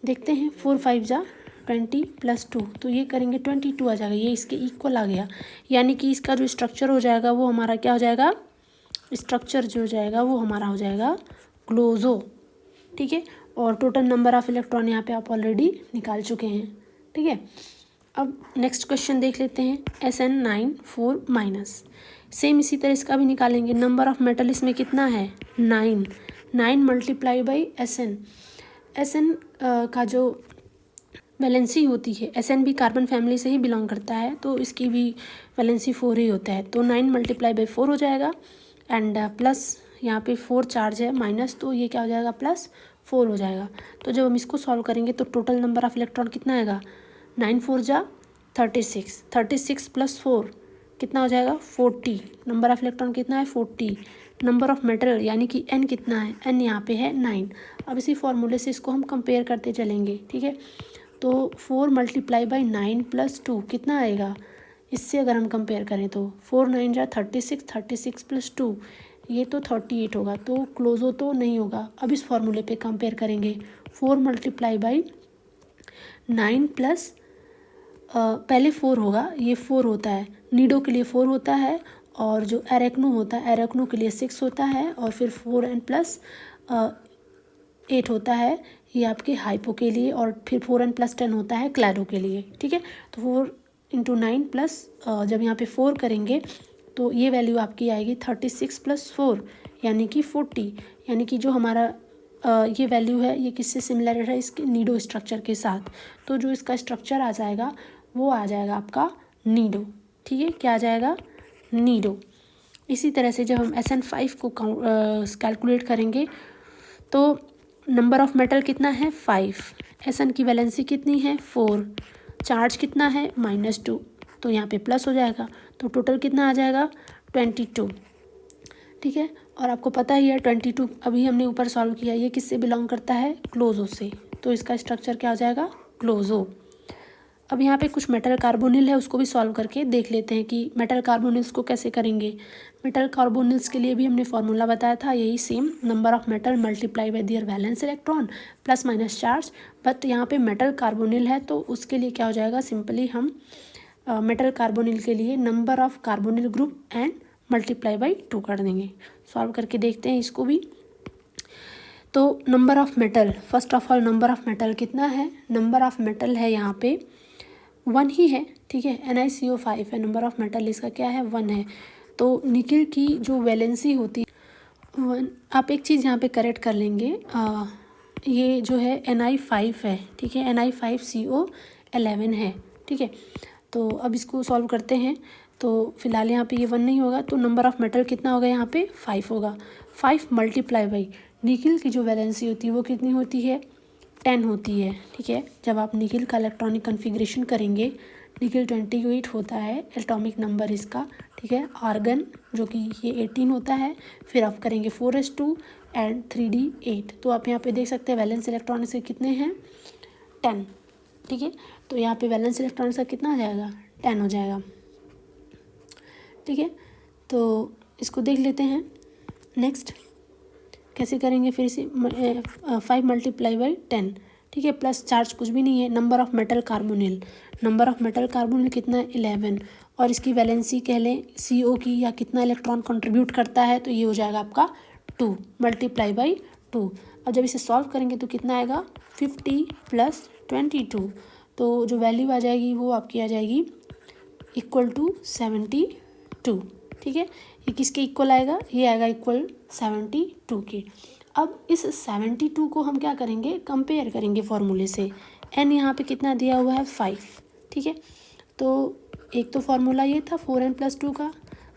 देखते हैं, 4 5 जा 20 + 2, तो ये करेंगे 22 आ जाएगा, ये इसके इक्वल आ गया, यानी कि इसका जो स्ट्रक्चर हो जाएगा वो हमारा क्या हो जाएगा स्ट्रक्चर जो जाएगा वो हमारा हो जाएगा क्लोजो, ठीक है। और टोटल नंबर ऑफ इलेक्ट्रॉन यहाँ पे आप ऑलरेडी निकाल चुके हैं, ठीक है। अब नेक्स्ट क्वेश्चन देख लेते हैं, SN9 4-। सेम इसी तरह इसका भी निकालेंगे। नंबर ऑफ मेटल इसमें कितना है 9, 9 मल्टीप्लाई बाई SN का जो वैलेंसी होती है, SN भी कार्बन फैमिली से ही बिलोंग करता है, तो इसकी भी वैलेंसी 4 ही होता है, तो 9 मल्टीप्लाई बाई 4 हो जाएगा। एंड प्लस यहाँ पे 4 चार्ज है माइनस, तो ये क्या हो जाएगा +4 हो जाएगा। तो जब हम इसको सॉल्व करेंगे तो टोटल नंबर ऑफ इलेक्ट्रॉन कितना आएगा 9 4 जा 36, 36 + 4 कितना हो जाएगा 40। नंबर ऑफ इलेक्ट्रॉन कितना है 40। नंबर ऑफ मेटल यानी कि N कितना है, N यहाँ पे है 9। अब इसी फॉर्मूले से इसको हम कंपेयर करते चलेंगे, ठीक है। तो 4 मल्टीप्लाई बाई 9 + 2 कितना आएगा, इससे अगर हम कंपेयर करें तो 4 9 जा 36, 36 + 2 ये तो 38 होगा, तो क्लोजो तो नहीं होगा। अब इस फॉर्मूले पे कंपेयर करेंगे, 4 मल्टीप्लाई बाई 9 प्लस पहले 4 होगा, ये 4 होता है, नीडो के लिए 4 होता है, और जो एरेक्नो होता है एरेक्नो के लिए 6 होता है, और फिर 4n + 8 होता है ये आपके हाइपो के लिए, और फिर 4n + 10 होता है क्लैडो के लिए, ठीक है। तो 4 × 9 प्लस जब यहाँ पे 4 करेंगे तो ये वैल्यू आपकी आएगी 36 + 4 यानी कि 40, यानी कि जो हमारा ये वैल्यू है ये किससे सिमिलर है, इसके नीडो स्ट्रक्चर के साथ। तो जो इसका स्ट्रक्चर आ जाएगा वो आ जाएगा आपका नीडो, ठीक है। क्या आ जाएगा नीडो। इसी तरह से जब हम SN5 को कैलकुलेट करेंगे तो नंबर ऑफ मेटल कितना है 5, SN की वैलेंसी कितनी है 4, चार्ज कितना है -2, तो यहाँ पे प्लस हो जाएगा, तो टोटल कितना आ जाएगा 22, ठीक है। और आपको पता ही है 22 अभी हमने ऊपर सॉल्व किया, ये किससे बिलोंग करता है क्लोजो से, तो इसका स्ट्रक्चर क्या हो जाएगा क्लोजो। अब यहाँ पे कुछ मेटल कार्बोनिल है, उसको भी सॉल्व करके देख लेते हैं कि मेटल कार्बोनिल्स को कैसे करेंगे। मेटल कार्बोनिल्स के लिए भी हमने फार्मूला बताया था, यही same, number of metal multiply by there valence electron + charge. But यहाँ पे मेटल कार्बोनिल है तो उसके लिए क्या हो जाएगा, सिंपली हम मेटल कार्बोनिल के लिए number of carbonyl group and multiply by 2 कर देंगे। सॉल्व करके देखते हैं इसको भी। तो number of metal, first of all number of metal कितना है, नंबर ऑफ मेटल है यहाँ पे 1 ही है, ठीक है। NiCO5 है, नंबर ऑफ मेटल इसका क्या है 1 है। तो निकिल की जो वैलेंसी होती है 1। आप एक चीज़ यहाँ पे करेक्ट कर लेंगे, ये जो है Ni5 है, ठीक है, Ni5CO11 है, ठीक है। तो अब इसको सॉल्व करते हैं, तो फिलहाल यहाँ पे ये 1 नहीं होगा, तो नंबर ऑफ मेटल कितना होगा यहाँ पे 5 होगा। 5 मल्टीप्लाई बाई निकिल की जो वैलेंसी होती है वो कितनी होती है 10 होती है, ठीक है। जब आप निकिल का इलेक्ट्रॉनिक कन्फिग्रेशन करेंगे, निकिल 28 होता है एटॉमिक नंबर इसका, ठीक है। आर्गन जो कि ये 18 होता है, फिर आप करेंगे 4s2 एंड 3d8, तो आप यहाँ पे देख सकते हैं वैलेंस इलेक्ट्रॉन से कितने हैं 10, ठीक है। तो यहाँ पे वैलेंस इलेक्ट्रॉन का कितना आ जाएगा 10 हो जाएगा, ठीक है। तो इसको देख लेते हैं नेक्स्ट कैसे करेंगे, फिर से 5 मल्टीप्लाई बाई 10, ठीक है, प्लस चार्ज कुछ भी नहीं है। Number of metal carbonyl, number of metal carbonyl कितना है 11, और इसकी वैलेंसी कह लें CO की, या कितना इलेक्ट्रॉन कंट्रीब्यूट करता है, तो ये हो जाएगा आपका 2 मल्टीप्लाई बाई 2। अब जब इसे सॉल्व करेंगे तो कितना आएगा 50 + 22, तो जो वैल्यू आ जाएगी वो आपकी आ जाएगी = 72, ठीक है। ये किसके इक्वल आएगा, ये आएगा इक्वल 72 के। अब इस 72 को हम क्या करेंगे कंपेयर करेंगे फॉर्मूले से। N यहाँ पे कितना दिया हुआ है 5, ठीक है। तो एक तो फार्मूला ये था 4n + 2 का,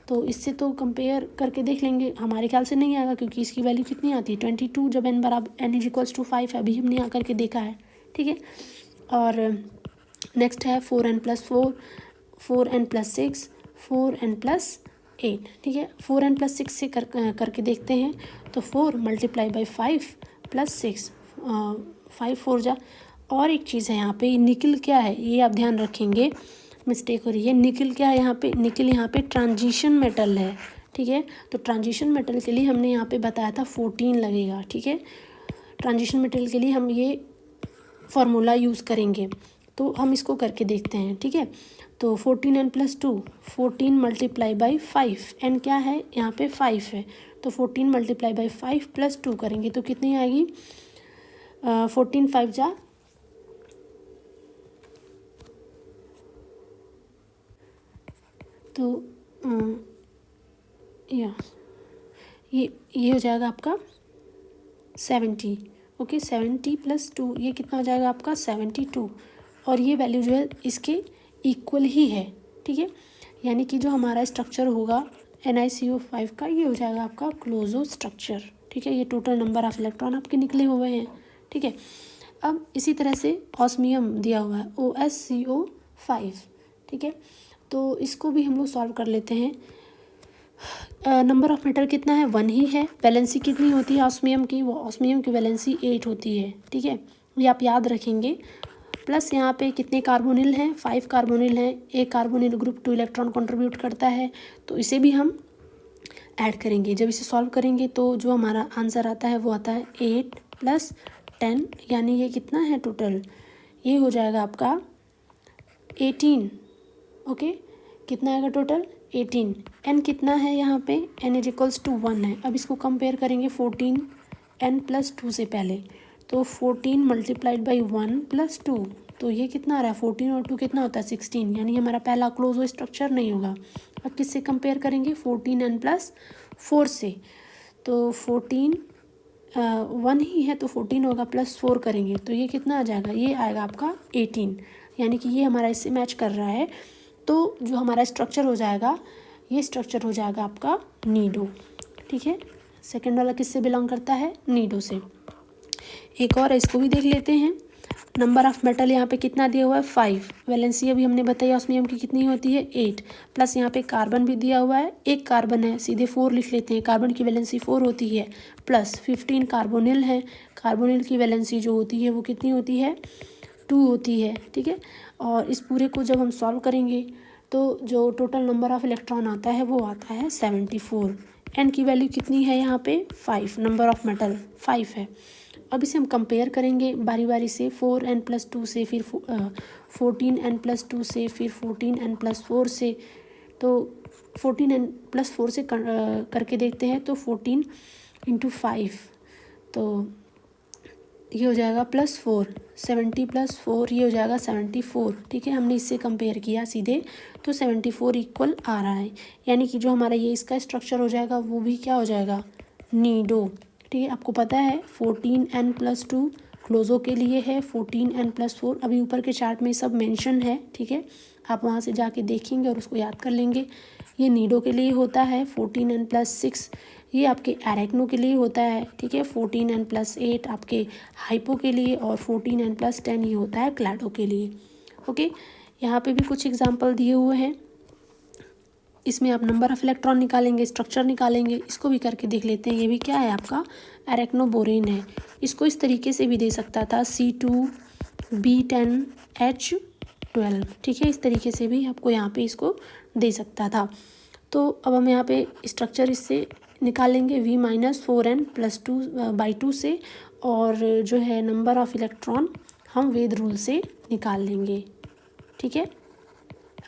तो इससे तो कंपेयर करके देख लेंगे, हमारे ख्याल से नहीं आएगा क्योंकि इसकी वैल्यू कितनी आती है 22, जब n = 5 अभी हमने यहाँ करके देखा है, ठीक है। और नेक्स्ट है 4n + 4, 4n + 6, 4n + 8, ठीक है। 4n + 6 से करके देखते हैं, तो 4 मल्टीप्लाई बाई 5 + 6, 5 4 जा। और एक चीज़ है यहाँ पे निकिल क्या है, ये आप ध्यान रखेंगे, मिस्टेक हो रही है। निकिल क्या है यहाँ पे, निकिल यहाँ पे ट्रांजिशन मेटल है, ठीक है। तो ट्रांजिशन मेटल के लिए हमने यहाँ पे बताया था 14 लगेगा, ठीक है। ट्रांजिशन मेटल के लिए हम ये फार्मूला यूज़ करेंगे। तो हम इसको करके देखते हैं, ठीक है। तो 14n+2, 14 × 5, n क्या है यहाँ पे 5 है, तो 14 × 5 + 2 करेंगे तो कितनी आएगी, 14 5 जा, तो या ये हो जाएगा आपका 70। ओके, 70 + 2 ये कितना हो जाएगा आपका 72, और ये वैल्यू जो है इसके इक्वल ही है, ठीक है। यानी कि जो हमारा स्ट्रक्चर होगा NiCO5 का, ये हो जाएगा आपका क्लोजो स्ट्रक्चर, ठीक है। ये टोटल नंबर ऑफ इलेक्ट्रॉन आपके निकले हुए हैं, ठीक है। अब इसी तरह से ऑस्मियम दिया हुआ है OSCO5, ठीक है। तो इसको भी हम लोग सॉल्व कर लेते हैं। नंबर ऑफ मेटल कितना है, 1 ही है। वैलेंसी कितनी होती है ऑस्मियम की, वो ऑस्मियम की वैलेंसी 8 होती है, ठीक है। ये आप याद रखेंगे। प्लस यहाँ पे कितने कार्बोनिल हैं, 5 कार्बोनिल हैं। एक कार्बोनिल ग्रुप 2 इलेक्ट्रॉन कंट्रीब्यूट करता है, तो इसे भी हम ऐड करेंगे। जब इसे सॉल्व करेंगे तो जो हमारा आंसर आता है वो आता है 8 + 10, यानी ये कितना है टोटल, ये हो जाएगा आपका 18। ओके, कितना आएगा टोटल 18। n कितना है यहाँ पे, n = 1 है। अब इसको कंपेयर करेंगे 14n+2 से पहले, तो 14 × 1 + 2, तो ये कितना आ रहा है 14 और 2 कितना होता है 16, यानी हमारा पहला क्लोजो स्ट्रक्चर नहीं होगा। अब किससे कंपेयर करेंगे 14n+4 से, तो 14 1 ही है तो 14 होगा, +4 करेंगे तो ये कितना आ जाएगा, ये आएगा आपका 18, यानी कि ये हमारा इससे मैच कर रहा है। तो जो हमारा स्ट्रक्चर हो जाएगा, ये स्ट्रक्चर हो जाएगा आपका नीडो, ठीक है। सेकंड वाला किससे बिलोंग करता है, नीडो से। एक और इसको भी देख लेते हैं। नंबर ऑफ मेटल यहाँ पे कितना दिया हुआ है 5, वैलेंसी अभी हमने बताई ऑस्मियम की कितनी होती है 8, प्लस यहाँ पे कार्बन भी दिया हुआ है, एक कार्बन है, सीधे 4 लिख लेते हैं, कार्बन की वैलेंसी 4 होती है, प्लस 15 कार्बोनिल है, कार्बोनिल की वैलेंसी जो होती है वो कितनी होती है 2 होती है, ठीक है। और इस पूरे को जब हम सॉल्व करेंगे तो जो टोटल नंबर ऑफ इलेक्ट्रॉन आता है वो आता है 74। एन की वैल्यू कितनी है यहाँ पे 5, नंबर ऑफ मेटल 5 है। अब इसे हम कंपेयर करेंगे बारी बारी से, 4n+2 से, फिर 14n+2 से, फिर 14n+4 से। तो 14n+4 से करके देखते हैं, तो 14 × 5, तो ये हो जाएगा +4, 70 + 4 ये हो जाएगा 74, ठीक है। हमने इससे कंपेयर किया सीधे, तो 74 इक्वल आ रहा है, यानी कि जो हमारा ये इसका स्ट्रक्चर हो जाएगा वो भी क्या हो जाएगा नीडो, ठीक है। आपको पता है 14n+2 क्लोजो के लिए है, 14n+4 अभी ऊपर के चार्ट में सब मेंशन है, ठीक है। आप वहाँ से जाके देखेंगे और उसको याद कर लेंगे। ये नीडो के लिए होता है 14n+6, ये आपके एरेक्नो के लिए होता है, ठीक है। 14n+8 आपके हाइपो के लिए, और 14n+10 ये होता है क्लैडो के लिए। ओके, यहाँ पे भी कुछ एग्जांपल दिए हुए हैं, इसमें आप नंबर ऑफ इलेक्ट्रॉन निकालेंगे, स्ट्रक्चर निकालेंगे, इसको भी करके देख लेते हैं। ये भी क्या है आपका एरेक्नोबोरेन है। इसको इस तरीके से भी दे सकता था C2B10H12, ठीक है। इस तरीके से भी आपको यहाँ पे इसको दे सकता था। तो अब हम यहाँ पे स्ट्रक्चर इससे निकालेंगे V-4n+2/2 से, और जो है नंबर ऑफ इलेक्ट्रॉन हम वेद रूल से निकाल लेंगे, ठीक है।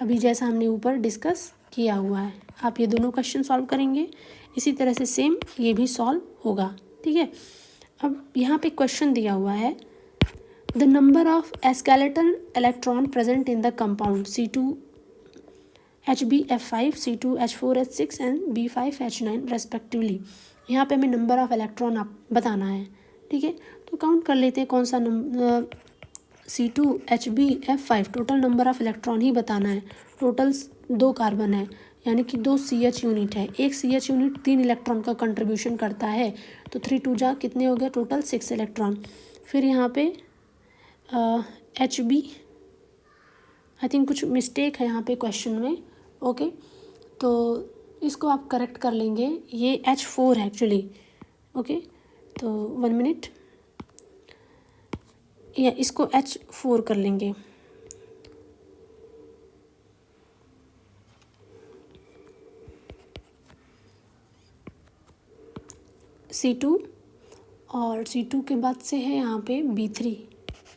अभी जैसा हमने ऊपर डिस्कस किया हुआ है, आप ये दोनों क्वेश्चन सॉल्व करेंगे, इसी तरह से सेम ये भी सॉल्व होगा, ठीक है। अब यहाँ पे क्वेश्चन दिया हुआ है, the number of skeleton electron present in the compound C2HbF5, C2H4H6 and B5H9 respectively. यहाँ पे हमें नंबर ऑफ इलेक्ट्रॉन आप बताना है, ठीक है। तो काउंट कर लेते हैं कौन सा number, C2HbF5 total number of electron ही बताना है। टोटल 2 कार्बन है, यानी कि 2 CH यूनिट है, एक CH यूनिट 3 इलेक्ट्रॉन का कंट्रीब्यूशन करता है, तो 3 2 जा कितने हो गए टोटल 6 इलेक्ट्रॉन। फिर यहाँ पे HB, आई थिंक कुछ मिस्टेक है यहाँ पे क्वेश्चन में, ओके। तो इसको आप करेक्ट कर लेंगे, ये H4 है एक्चुअली, ओके। तो 1 मिनट, या इसको H4 कर लेंगे। C2, और C2 के बाद से है यहाँ पे B3,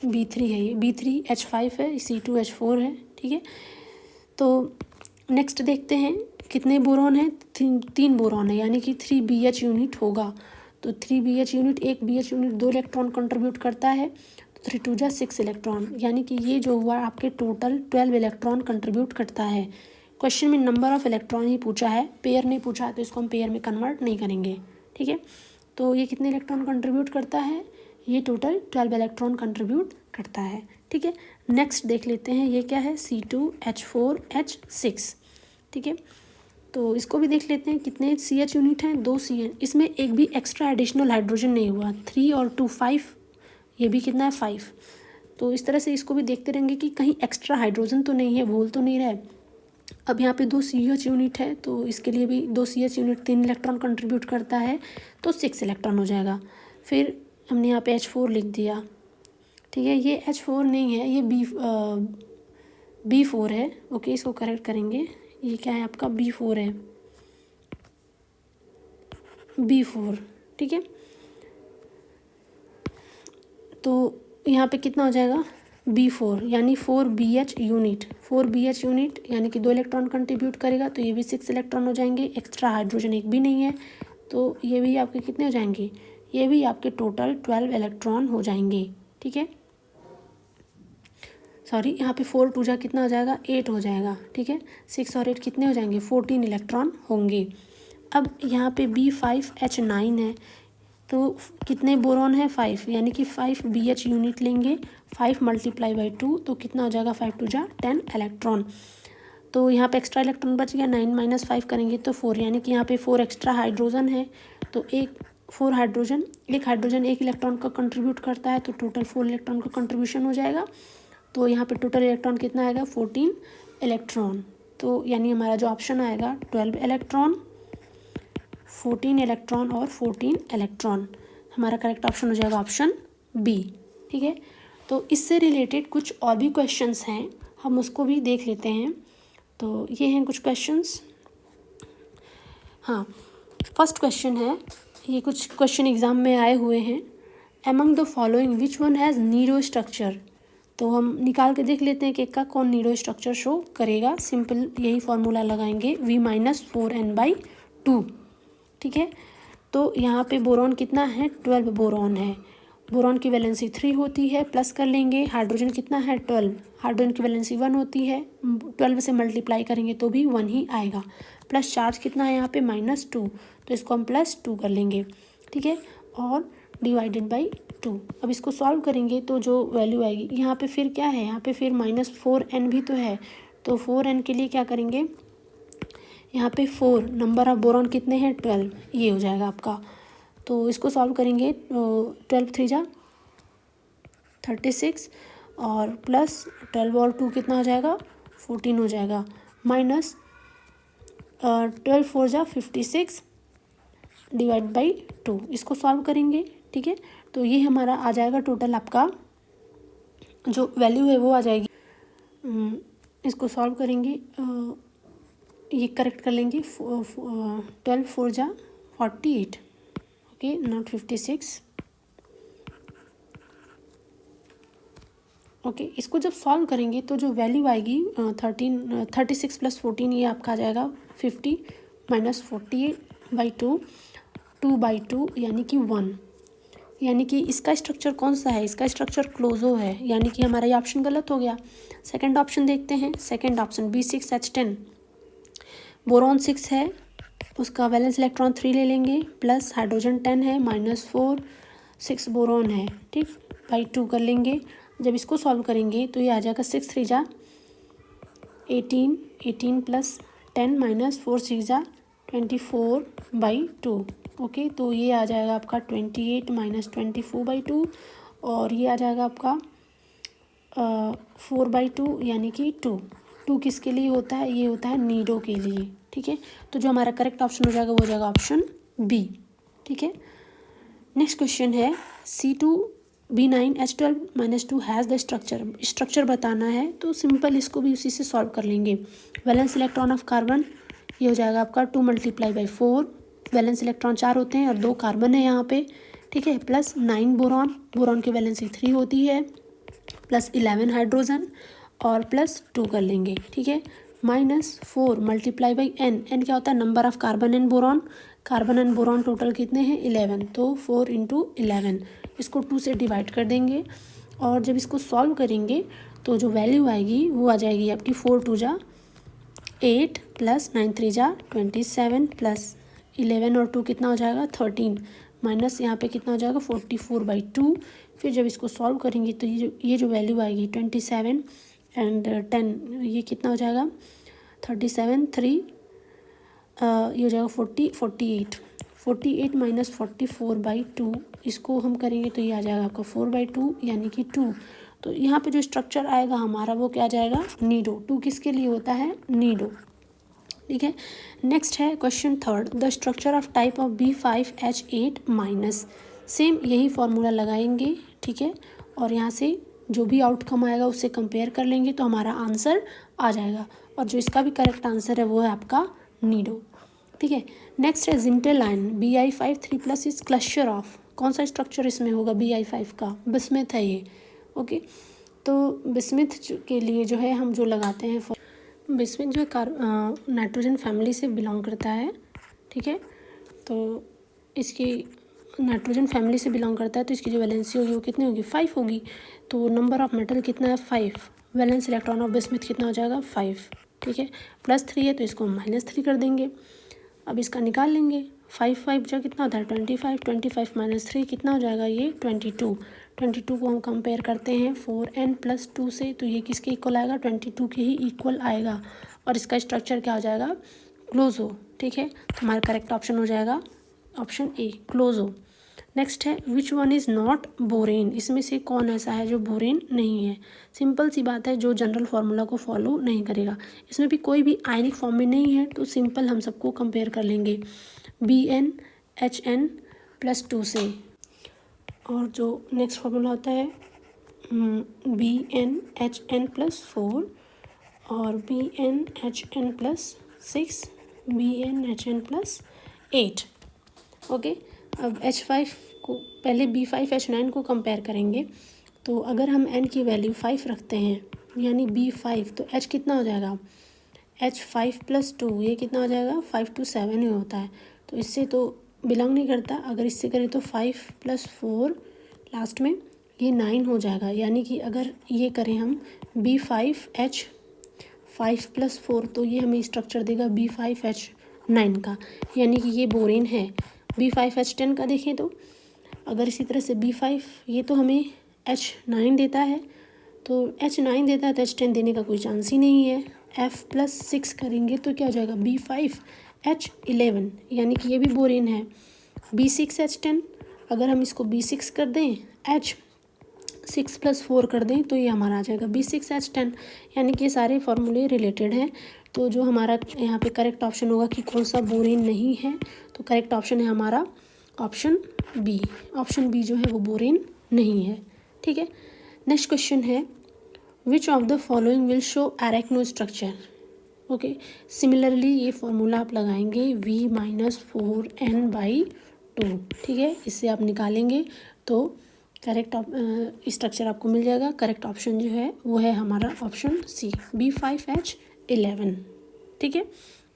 B3 है, ये B3H5 है, C2H4 है, ठीक है। तो नेक्स्ट देखते हैं कितने बोरॉन है, 3 बोरॉन है, यानी कि 3 BH यूनिट होगा। तो 3 BH यूनिट, एक BH यूनिट 2 इलेक्ट्रॉन कंट्रीब्यूट करता है, तो 3 2 6 इलेक्ट्रॉन, यानी कि ये जो हुआ आपके टोटल 12 इलेक्ट्रॉन कंट्रीब्यूट करता है। क्वेश्चन में नंबर ऑफ इलेक्ट्रॉन ही पूछा है, पेयर नहीं पूछा है, तो इसको हम पेयर में कन्वर्ट नहीं करेंगे, ठीक है। तो ये कितने इलेक्ट्रॉन कंट्रीब्यूट करता है, ये टोटल 12 इलेक्ट्रॉन कंट्रीब्यूट करता है, ठीक है। नेक्स्ट देख लेते हैं, ये क्या है, C2H4H6, ठीक है। तो इसको भी देख लेते हैं, कितने CH यूनिट हैं, 2 CH, इसमें एक भी एक्स्ट्रा एडिशनल हाइड्रोजन नहीं हुआ, 3 और 2 5, ये भी कितना है 5। तो इस तरह से इसको भी देखते रहेंगे कि कहीं एक्स्ट्रा हाइड्रोजन तो नहीं है, बोल तो नहीं रहा है। अब यहाँ पे 2 CH यूनिट है, तो इसके लिए भी 2 CH यूनिट 3 इलेक्ट्रॉन कंट्रीब्यूट करता है, तो 6 इलेक्ट्रॉन हो जाएगा। फिर हमने यहाँ पे H4 लिख दिया, ठीक है। ये H4 नहीं है, ये B4 है, ओके, इसको करेक्ट करेंगे। ये क्या है आपका, B4 है, B4, ठीक है। तो यहाँ पे कितना हो जाएगा, B4 यानी 4 BH यूनिट, 4 BH यूनिट यानी कि 2 इलेक्ट्रॉन कंट्रीब्यूट करेगा, तो ये भी 6 इलेक्ट्रॉन हो जाएंगे। एक्स्ट्रा हाइड्रोजन एक भी नहीं है, तो ये भी आपके कितने हो जाएंगे, ये भी आपके टोटल 12 इलेक्ट्रॉन हो जाएंगे, ठीक है। सॉरी, यहाँ पे 4 2 कितना हो जाएगा, 8 हो जाएगा, ठीक है। 6 और 8 कितने हो जाएंगे, 14 इलेक्ट्रॉन होंगे। अब यहाँ पे B5H9 है, तो कितने बोरॉन है, 5, यानी कि 5 BH यूनिट लेंगे, 5 × 2, तो कितना हो जाएगा, 5 2 10 इलेक्ट्रॉन। तो यहाँ पे एक्स्ट्रा इलेक्ट्रॉन बच गया, 9 - 5 करेंगे तो 4, यानी कि यहाँ पे 4 एक्स्ट्रा हाइड्रोजन है, तो एक 4 हाइड्रोजन, एक हाइड्रोजन 1 इलेक्ट्रॉन का कंट्रीब्यूट करता है, तो टोटल 4 इलेक्ट्रॉन का कंट्रीब्यूशन हो जाएगा। तो यहाँ पे टोटल इलेक्ट्रॉन कितना आएगा, 14 इलेक्ट्रॉन। तो यानी हमारा जो ऑप्शन आएगा 12 इलेक्ट्रॉन, 14 इलेक्ट्रॉन और 14 इलेक्ट्रॉन, हमारा करेक्ट ऑप्शन हो जाएगा ऑप्शन B, ठीक है। तो इससे रिलेटेड कुछ और भी क्वेश्चंस हैं, हम उसको भी देख लेते हैं। तो ये हैं कुछ क्वेश्चंस। हाँ, फर्स्ट क्वेश्चन है, ये कुछ क्वेश्चन एग्ज़ाम में आए हुए हैं। Among the following which one has nido structure, तो हम निकाल के देख लेते हैं कि का कौन नीरो स्ट्रक्चर शो करेगा। सिंपल यही फॉर्मूला लगाएंगे, V-4n/2, ठीक है। तो यहाँ पे बोरॉन कितना है, 12 बोरॉन है, बोरॉन की वैलेंसी 3 होती है, प्लस कर लेंगे, हाइड्रोजन कितना है 12, हाइड्रोजन की वैलेंसी 1 होती है, 12 से मल्टीप्लाई करेंगे तो भी 1 ही आएगा, प्लस चार्ज कितना है यहाँ पे -2, तो इसको हम +2 कर लेंगे, ठीक है, और /2। अब इसको सॉल्व करेंगे तो जो वैल्यू आएगी, यहाँ पे फिर क्या है, यहाँ पे फिर -4n भी तो है, तो 4n के लिए क्या करेंगे, यहाँ पे 4 नंबर ऑफ बोरॉन कितने हैं 12, ये हो जाएगा आपका। तो इसको सॉल्व करेंगे, 12 3 36 और प्लस 12 और 2 कितना हो जाएगा, 14 हो जाएगा, माइनस 12 4 56 /2, इसको सॉल्व करेंगे, ठीक है। तो ये हमारा आ जाएगा टोटल, आपका जो वैल्यू है वो आ जाएगी, इसको सॉल्व करेंगे, ये करेक्ट कर लेंगे, 12 4 48, ओके, नॉट 56, ओके। इसको जब सॉल्व करेंगे तो जो वैल्यू आएगी 36 + 14, ये आपका आ जाएगा 50 - 48/2, 2/2 यानी कि 1, यानी कि इसका स्ट्रक्चर कौन सा है, इसका स्ट्रक्चर क्लोजो है, यानी कि हमारा ये ऑप्शन गलत हो गया। सेकंड ऑप्शन देखते हैं, सेकंड ऑप्शन B6H10, बोरॉन 6 है, उसका वैलेंस इलेक्ट्रॉन 3 ले लेंगे, प्लस हाइड्रोजन 10 है, -4, 6 बोरॉन है, ठीक, /2 कर लेंगे। जब इसको सॉल्व करेंगे तो ये आ जाएगा 6 3 18, 18 + 10 - 4 6 24/2, ओके। तो ये आ जाएगा आपका 28 - 24/2, और ये आ जाएगा आपका 4/2 यानी कि 2 किसके लिए होता है, ये होता है नीडो के लिए, ठीक है। तो जो हमारा करेक्ट ऑप्शन हो जाएगा वो हो जाएगा ऑप्शन B, ठीक है। नेक्स्ट क्वेश्चन है, C2B9H12-2 हैज़ द स्ट्रक्चर बताना है, तो सिंपल इसको भी उसी से सॉल्व कर लेंगे। वैलेंस इलेक्ट्रॉन ऑफ कार्बन, ये हो जाएगा आपका 2 × 4, वैलेंस इलेक्ट्रॉन 4 होते हैं और 2 कार्बन है यहाँ पे, ठीक है, प्लस 9 बोरॉन की वैलेंसी 3 होती है, प्लस 11 हाइड्रोजन और प्लस 2 कर लेंगे, ठीक है। -4 मल्टीप्लाई बाई n, n क्या होता है, number of carbon and boron, carbon and boron total कितने हैं 11, तो 4 × 11, इसको 2 से डिवाइड कर देंगे और जब इसको सॉल्व करेंगे तो जो वैल्यू आएगी वो आ जाएगी आपकी 4 2 जा 8 प्लस 9 3 जा 27 प्लस 11 और 2 कितना हो जाएगा 13, माइनस यहाँ पे कितना हो जाएगा 44/2। फिर जब इसको सॉल्व करेंगे तो ये जो वैल्यू आएगी 27 एंड 10, ये कितना हो जाएगा 37 3 ये हो जाएगा 48 माइनस 44/2, इसको हम करेंगे तो ये आ जाएगा आपका 4/2 यानी कि 2। तो यहाँ पे जो स्ट्रक्चर आएगा हमारा वो क्या जाएगा नीडो, 2 किसके लिए होता है नीडो, ठीक है। नेक्स्ट है question third, the structure of type of B5H8-, same यही फॉर्मूला लगाएंगे, ठीक है, और यहाँ से जो भी आउटकम आएगा उससे कंपेयर कर लेंगे तो हमारा आंसर आ जाएगा, और जो इसका भी करेक्ट आंसर है वो है आपका नीडो, ठीक है। नेक्स्ट है जिंटेलाइन Bi5 3+ इज क्लस्टर ऑफ, कौन सा स्ट्रक्चर इसमें होगा Bi5 का, बिस्मिथ है ये, ओके। तो बिस्मिथ के लिए जो है हम जो लगाते हैं, बिस्मिथ जो नाइट्रोजन फैमिली से बिलोंग करता है, ठीक है। तो इसकी नाइट्रोजन फैमिली से बिलोंग करता है तो इसकी जो वैलेंसी होगी वो कितनी होगी 5 होगी। तो नंबर ऑफ मेटल कितना है 5, वैलेंस इलेक्ट्रॉन ऑफ बिस्मिथ कितना हो जाएगा 5, ठीक है। +3 है तो इसको -3 कर देंगे। अब इसका निकाल लेंगे, 5 5 जो कितना होता है 25, 25 - 3 कितना हो जाएगा ये 22। 22 को हम कंपेयर करते हैं 4n + 2 से, तो ये किसके इक्वल आएगा 22 के ही इक्वल आएगा, और इसका स्ट्रक्चर क्या हो जाएगा क्लोजो, ठीक है। तो हमारा करेक्ट ऑप्शन हो जाएगा ऑप्शन ए क्लोजो। नेक्स्ट है which one is not borane, इसमें से कौन ऐसा है जो बोरेन नहीं है। सिंपल सी बात है, जो जनरल फार्मूला को फॉलो नहीं करेगा, इसमें भी कोई भी आयनिक फॉर्म में नहीं है, तो सिंपल हम सबको कंपेयर कर लेंगे BnHn + 2 से। और जो नेक्स्ट फार्मूला होता है BnHn + 4 और BnHn + 6, BnHn + 8, ओके। अब H5 को पहले B5H9 को कंपेयर करेंगे, तो अगर हम n की वैल्यू 5 रखते हैं यानी B5, तो H कितना हो जाएगा H5 + 2, ये कितना हो जाएगा 5 to 7 ही होता है, तो इससे तो बिलोंग नहीं करता। अगर इससे करें तो 5 + 4 लास्ट में ये 9 हो जाएगा, यानी कि अगर ये करें हम B5H 5 + 4 तो ये हमें स्ट्रक्चर देगा B5H9 का, यानी कि ये बोरेन है। B5H10 का देखें तो अगर इसी तरह से B5, ये तो हमें H9 देता है, तो H9 देता है तो H10 देने का कोई चांस ही नहीं है। F + 6 करेंगे तो क्या हो जाएगा B5H11, यानी कि ये भी बोरेन है। B6H10 अगर हम इसको B6 कर दें, H6 + 4 कर दें तो ये हमारा आ जाएगा B6H10, यानी कि ये सारे फॉर्मूले रिलेटेड हैं। तो जो हमारा यहाँ पे करेक्ट ऑप्शन होगा कि कौन सा बोरेन नहीं है, तो करेक्ट ऑप्शन है हमारा ऑप्शन बी। ऑप्शन बी जो है वो बोरेन नहीं है, ठीक है। नेक्स्ट क्वेश्चन है which of the following will show arachno structure, okay. Similarly ये फॉर्मूला आप लगाएंगे V-4n/2, ठीक है। इससे आप निकालेंगे तो करेक्ट स्ट्रक्चर आपको मिल जाएगा। करेक्ट ऑप्शन जो है वो है हमारा ऑप्शन सी B5H11, ठीक है।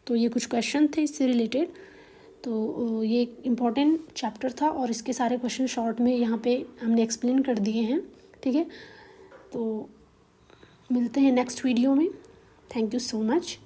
तो ये कुछ क्वेश्चन थे इससे रिलेटेड, तो ये एक इम्पॉर्टेंट चैप्टर था और इसके सारे क्वेश्चन शॉर्ट में यहाँ पे हमने एक्सप्लेन कर दिए हैं, ठीक है। तो मिलते हैं नेक्स्ट वीडियो में। Thank you so much.